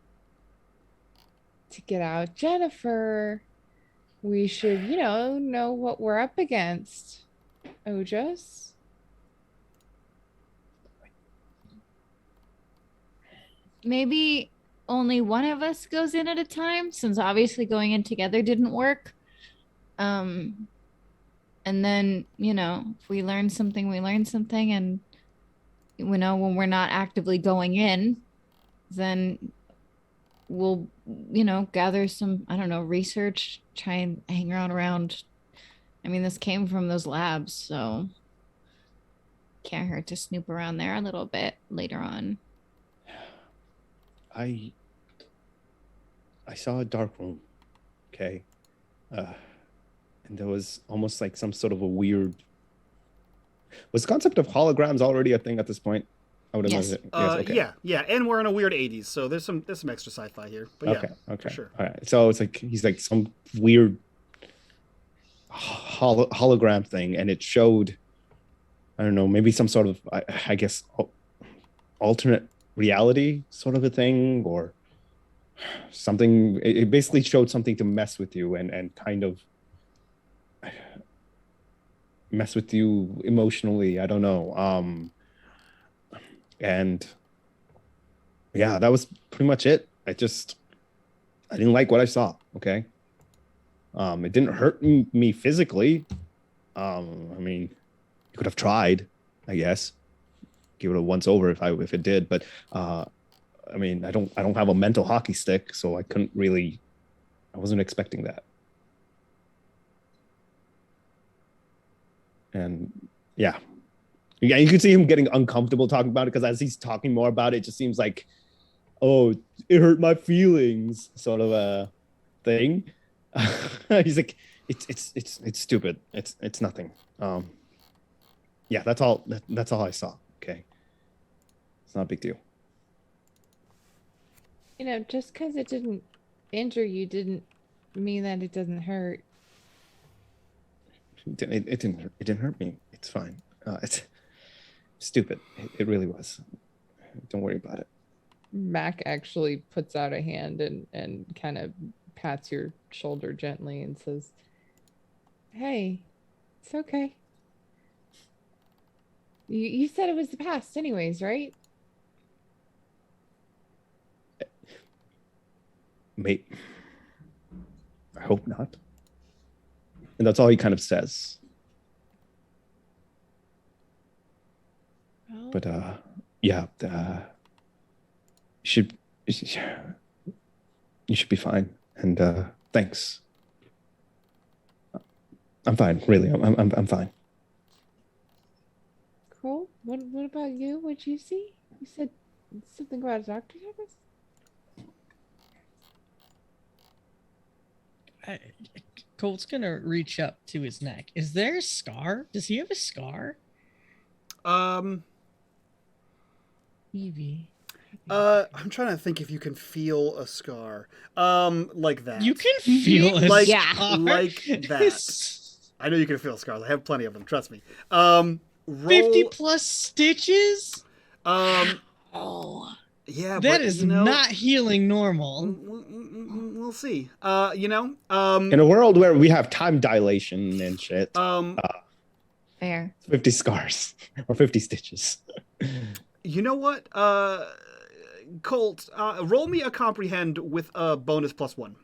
to get out Jennifer, we should, know what we're up against. Ojus? Maybe only one of us goes in at a time, since obviously going in together didn't work. And then, if we learn something, we learn something, and when we're not actively going in, then we'll, gather some, I don't know, research, try and hang around. I mean, this came from those labs, so can't hurt to snoop around there a little bit later on. I saw a dark room, okay? And there was almost like some sort of a weird... Was the concept of holograms already a thing at this point? I would Yes. imagine. Yes, okay. Yeah, and we're in a weird 80s, so there's some extra sci-fi here. But yeah, Okay. for sure. All right. So it's like he's like some weird hologram thing, and it showed, I don't know, maybe some sort of, I guess, alternate reality sort of a thing, or something. It basically showed something to mess with you and kind of mess with you emotionally. I don't know. And yeah, that was pretty much it. I didn't like what I saw. Okay. It didn't hurt me physically. I mean, you could have tried, I guess. Give it a once over if it did, but I mean, I don't have a mental hockey stick, so I wasn't expecting that. And yeah, you can see him getting uncomfortable talking about it, because as he's talking more about it, it just seems like, oh, it hurt my feelings, sort of a thing. He's like, it's stupid. It's nothing. Yeah, that's all I saw. Okay, it's not a big deal. Just because it didn't injure you didn't mean that it doesn't hurt. It didn't hurt me. It's fine. It's stupid. It really was. Don't worry about it. Mac actually puts out a hand and kind of pats your shoulder gently and says, "Hey, it's okay. You said it was the past anyways, right?" Mate, I hope not. And that's all he kind of says. Well, But yeah, you should be fine. And thanks. I'm fine, really. I'm fine. cool. What about you? What'd you see? You said something about a doctor's office? Colt's gonna reach up to his neck. Is there a scar? Does he have a scar? Evie. I'm trying to think if you can feel a scar. Like that. You can feel a like, scar. like that. I know you can feel scars. I have plenty of them. Trust me. Roll, 50 plus stitches? Oh. Yeah, that but, is not healing normal. We'll see. In a world where we have time dilation and shit, Fair. 50 scars or 50 stitches. You know what? Colt, roll me a comprehend with a bonus +1.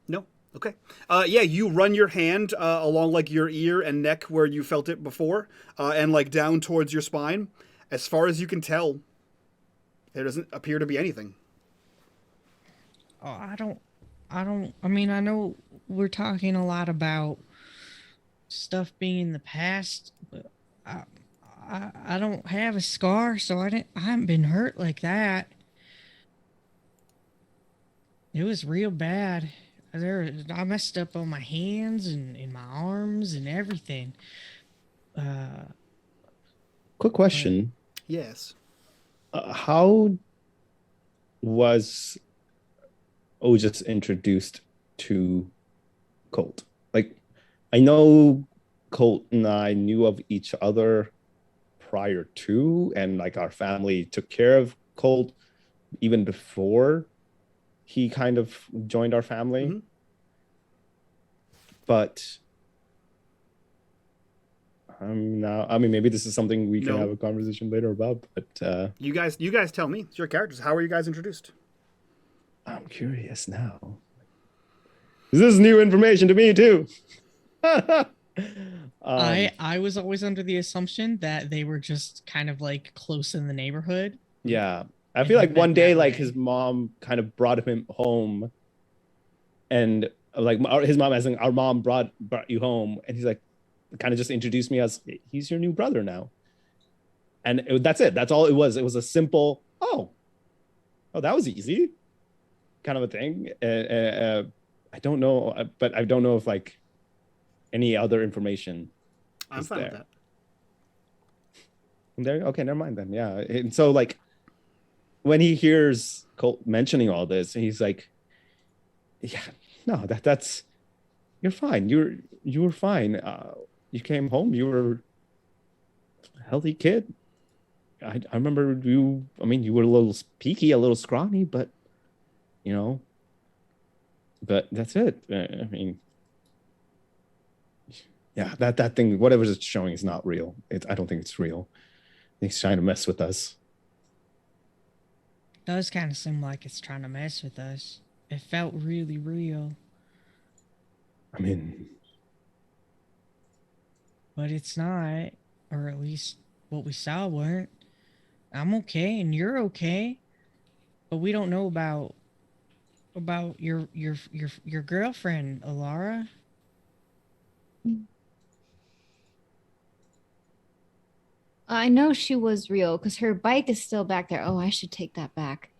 No. Okay. Yeah, you run your hand along like your ear and neck where you felt it before, and like down towards your spine. As far as you can tell, there doesn't appear to be anything. Oh, I mean, I know we're talking a lot about stuff being in the past, but I don't have a scar, so I haven't been hurt like that. It was real bad. I messed up on my hands and in my arms and everything. Quick question. Yes. How was Otis introduced to Colt? Like, I know Colt and I knew of each other prior to, and like our family took care of Colt even before he kind of joined our family. Mm-hmm. But now, I mean, maybe this is something we can have a conversation later about, but you guys tell me. It's your characters. How are you guys introduced? I'm curious now. This is new information to me too. I was always under the assumption that they were just kind of like close in the neighborhood. Yeah. I And feel he like one meant day, that like way. his mom kind of brought him home, and like his mom, as in our mom brought you home, and he's like, kind of just introduced me as he's your new brother now, and that's it. That's all it was. It was a simple, oh, that was easy, kind of a thing. I don't know, but I don't know if like any other information. I'm is fine there. with that. There, okay, never mind then. Yeah, and so like when he hears Colt mentioning all this, he's like, "Yeah, no, that's you're fine. You were fine. You came home. You were a healthy kid. I remember you. I mean, you were a little peaky, a little scrawny, but you know, but that's it. I mean." Yeah, that thing, whatever it's showing is not real. I don't think it's real. He's trying to mess with us. Does kind of seem like it's trying to mess with us. It felt really real, I mean, but it's not, or at least what we saw weren't. I'm okay, and you're okay, but we don't know about your girlfriend, Alara. I know she was real because her bike is still back there. Oh, I should take that back.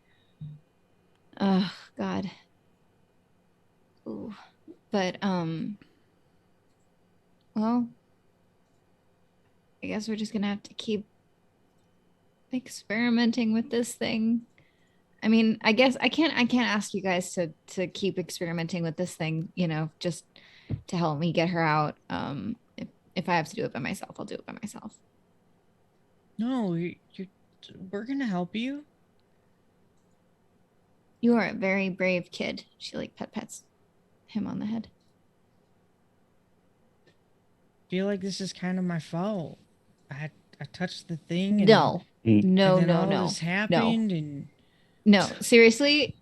Oh, God. Ooh. But, well, I guess we're just gonna have to keep experimenting with this thing. I mean, I guess I can't ask you guys to keep experimenting with this thing, you know, just to help me get her out. If I have to do it by myself, I'll do it by myself. No, we're gonna help you. You are a very brave kid. She like pets him on the head. Feel like this is kind of my fault. I touched the thing. And, No, Mm. no, and then no, all no, this happened, and no. Seriously.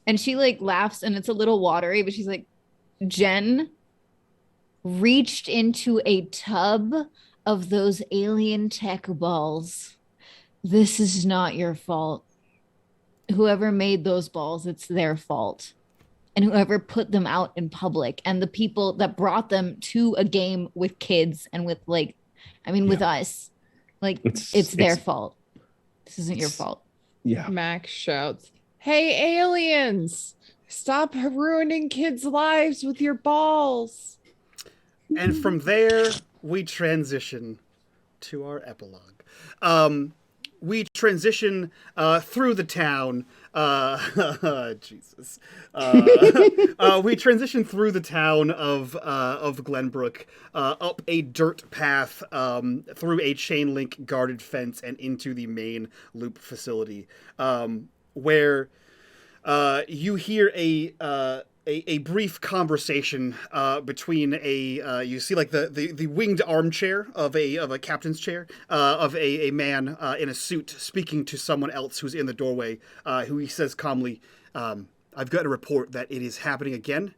And she like laughs, and it's a little watery, but she's like, Jen reached into a tub of those alien tech balls. This is not your fault. Whoever made those balls, it's their fault. And whoever put them out in public, and the people that brought them to a game with kids and with like, I mean, with us, like it's their fault. This isn't your fault. Yeah. Max shouts, "Hey, aliens! Stop ruining kids' lives with your balls." And from there, we transition to our epilogue. We transition through the town. Jesus. We transition through the town of Glenbrook, up a dirt path, through a chain link guarded fence, and into the main loop facility, where you hear a brief conversation between you see like the winged armchair of a captain's chair of a man in a suit speaking to someone else who's in the doorway, who he says calmly, "I've got a report that it is happening again.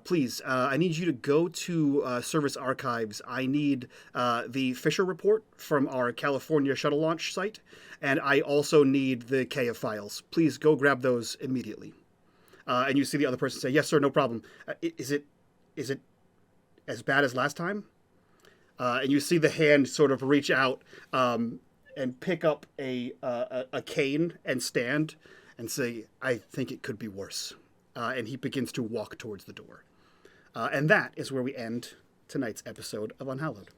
Please, I need you to go to service archives. I need the Fisher report from our California shuttle launch site, and I also need the Kea files. Please go grab those immediately." And you see the other person say, "Yes, sir, no problem. Is it as bad as last time?" And you see the hand sort of reach out and pick up a cane and stand and say, "I think it could be worse." And he begins to walk towards the door. And that is where we end tonight's episode of Unhallowed.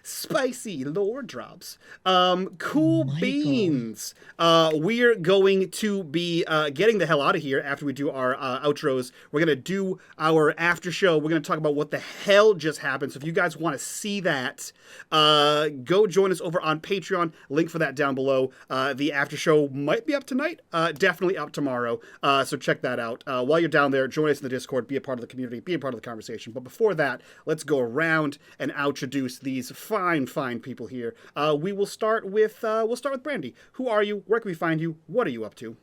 Spicy lore drops. Cool Michael. beans. We're going to be getting the hell out of here after we do our outros. We're going to do our after show. We're going to talk about what the hell just happened. So if you guys want to see that, go join us over on Patreon. Link for that down below. The after show might be up tonight. Definitely up tomorrow. So check that out. While you're down there, join us in the Discord. Be a part of the community. Be a part of the conversation. But before that, let's go around and introduce these fine people here. We will start with Brandy. Who are you? Where can we find you? What are you up to?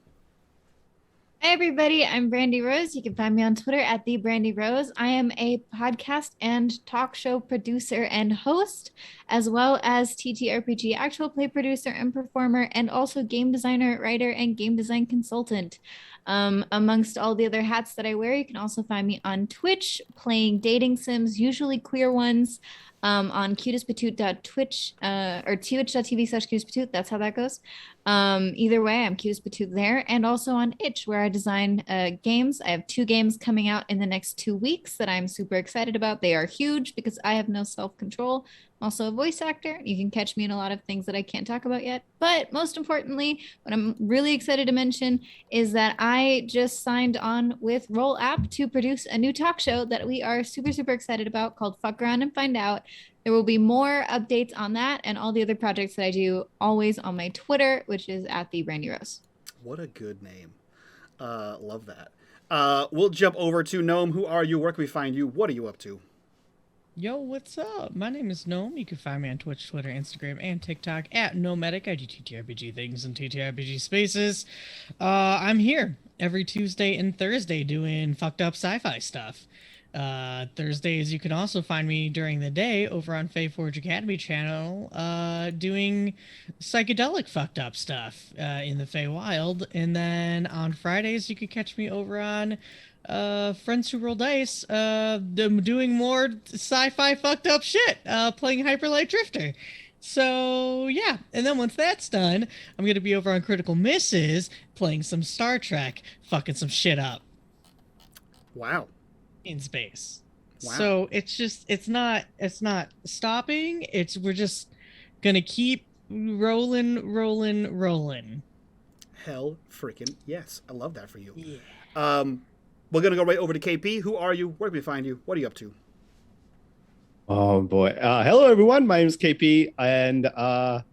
Hey everybody, I'm Brandy Rose. You can find me on Twitter at the Brandy Rose. I am a podcast and talk show producer and host, as well as TTRPG actual play producer and performer, and also game designer, writer, and game design consultant. Amongst all the other hats that I wear, you can also find me on Twitch playing dating sims, usually queer ones, on cutestpatoot.twitch or twitch.tv/cutestpatoot. That's how that goes. Either way, I'm Cutest Patoot there, and also on Itch, where I design games. I have 2 games coming out in the next 2 weeks that I'm super excited about. They are huge because I have no self-control. I'm also a voice actor. You can catch me in a lot of things that I can't talk about yet. But most importantly, what I'm really excited to mention is that I just signed on with Roll App to produce a new talk show that we are super, super excited about called Fuck Around and Find Out. There will be more updates on that and all the other projects that I do always on my Twitter, which is at the Brandy Rose. What a good name. Love that. We'll jump over to Gnome. Who are you? Where can we find you? What are you up to? Yo, what's up? My name is Gnome. You can find me on Twitch, Twitter, Instagram, and TikTok at NoMedic. I do TTRPG things and TTRPG spaces. I'm here every Tuesday and Thursday doing fucked up sci-fi stuff. Thursdays, you can also find me during the day over on Fae Forge Academy channel doing psychedelic fucked up stuff in the Feywild. And then on Fridays, you can catch me over on Friends Who Roll Dice doing more sci-fi fucked up shit, playing Hyperlight Drifter. So yeah, and then once that's done, I'm gonna be over on Critical Misses playing some Star Trek, fucking some shit up. Wow. In space. Wow. So it's not stopping. We're just gonna keep rolling. Hell freaking yes. I love that for you. Yeah. We're gonna go right over to KP. Who are you? Where can we find you? What are you up to? Oh boy. Hello everyone. My name is KP, and I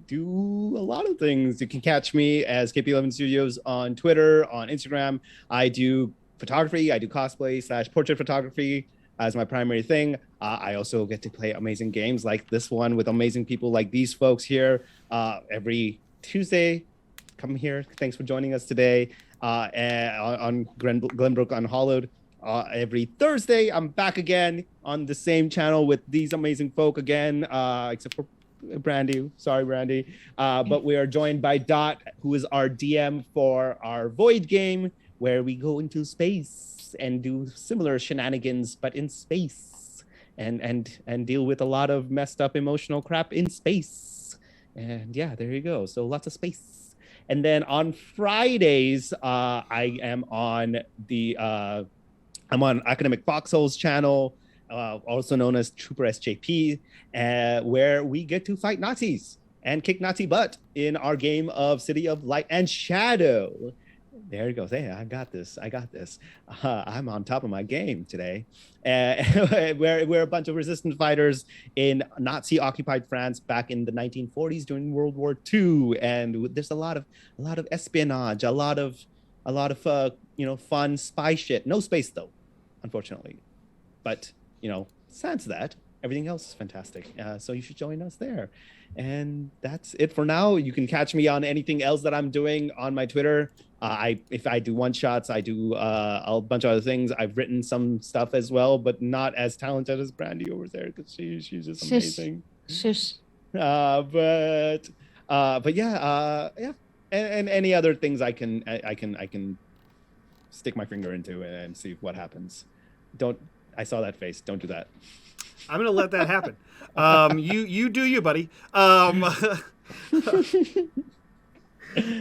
do a lot of things. You can catch me as KP11 Studios on Twitter, on Instagram. I do photography. I do cosplay / portrait photography as my primary thing. I also get to play amazing games like this one with amazing people like these folks here every Tuesday. Come here. Thanks for joining us today on Glenbrook Unhallowed. Every Thursday, I'm back again on the same channel with these amazing folk again, except for Brandy. Sorry, Brandy. But we are joined by Dot, who is our DM for our Void game, where we go into space and do similar shenanigans, but in space, and deal with a lot of messed up emotional crap in space. And yeah, there you go. So lots of space. And then on Fridays, I am on the I'm on Academic Foxhole's channel, also known as Trooper SJP, where we get to fight Nazis and kick Nazi butt in our game of City of Light and Shadow. There you go. Hey, I got this. I'm on top of my game today. We're a bunch of resistance fighters in Nazi-occupied France back in the 1940s during World War II, and there's a lot of espionage, a lot of fun spy shit. No space though, unfortunately. But sans that, everything else is fantastic. So you should join us there. And that's it for now. You can catch me on anything else that I'm doing on my Twitter. If I do one shots, I do a bunch of other things. I've written some stuff as well, but not as talented as Brandy over there because she's just amazing. Shush. But yeah. And any other things I can stick my finger into and see what happens. I saw that face. Don't do that. I'm gonna let that happen. You do you, buddy.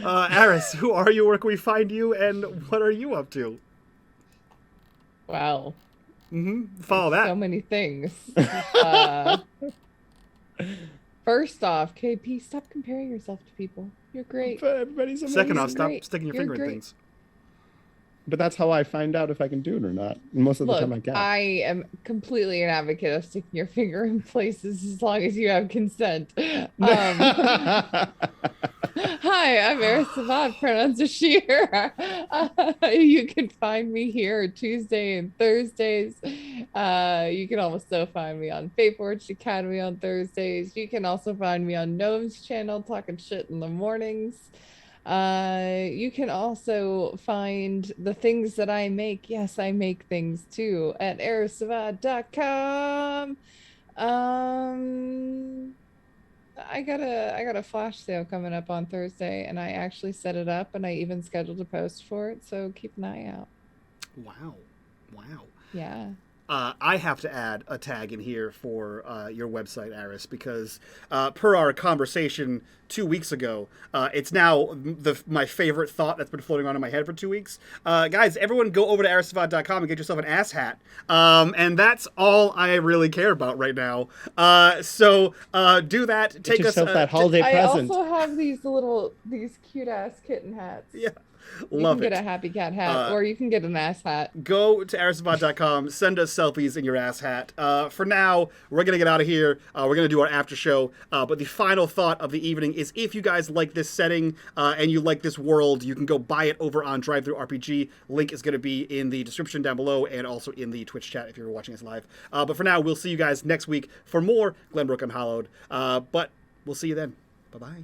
Aris, who are you? Where can we find you? And what are you up to? Wow. Follow that. So many things. First off, KP, stop comparing yourself to people. You're great. Everybody's amazing. Second off, stop Great. sticking your You're finger in great. things. But that's how I find out if I can do it or not. And most of the Look, time I can. I am completely an advocate of sticking your finger in places as long as you have consent. Hi, I'm Eris Savat, pronouns are she, her. You can find me here Tuesday and Thursdays. You can also find me on Fateforged Academy on Thursdays. You can also find me on Gnome's channel talking shit in the mornings. You can also find the things that I make. Yes, I make things too at erisavad.com. I got a flash sale coming up on Thursday, and I actually set it up, and I even scheduled a post for it. So keep an eye out. Wow. Yeah. I have to add a tag in here for your website, Aris, because per our conversation 2 weeks ago, it's now my favorite thought that's been floating around in my head for 2 weeks. Guys, everyone go over to arisavad.com and get yourself an ass hat. And that's all I really care about right now. So do that. Get Take yourself us that holiday I present. also have these cute ass kitten hats. Yeah. You Love can it. get a happy cat hat, or you can get an ass hat. Go to arisavad.com, send us selfies in your ass hat. For now, we're going to get out of here. We're going to do our after show. But the final thought of the evening is if you guys like this setting and you like this world, you can go buy it over on Drive-Thru RPG. Link is going to be in the description down below and also in the Twitch chat if you're watching us live. But for now, we'll see you guys next week for more Glenbrook Unhallowed. But we'll see you then. Bye-bye.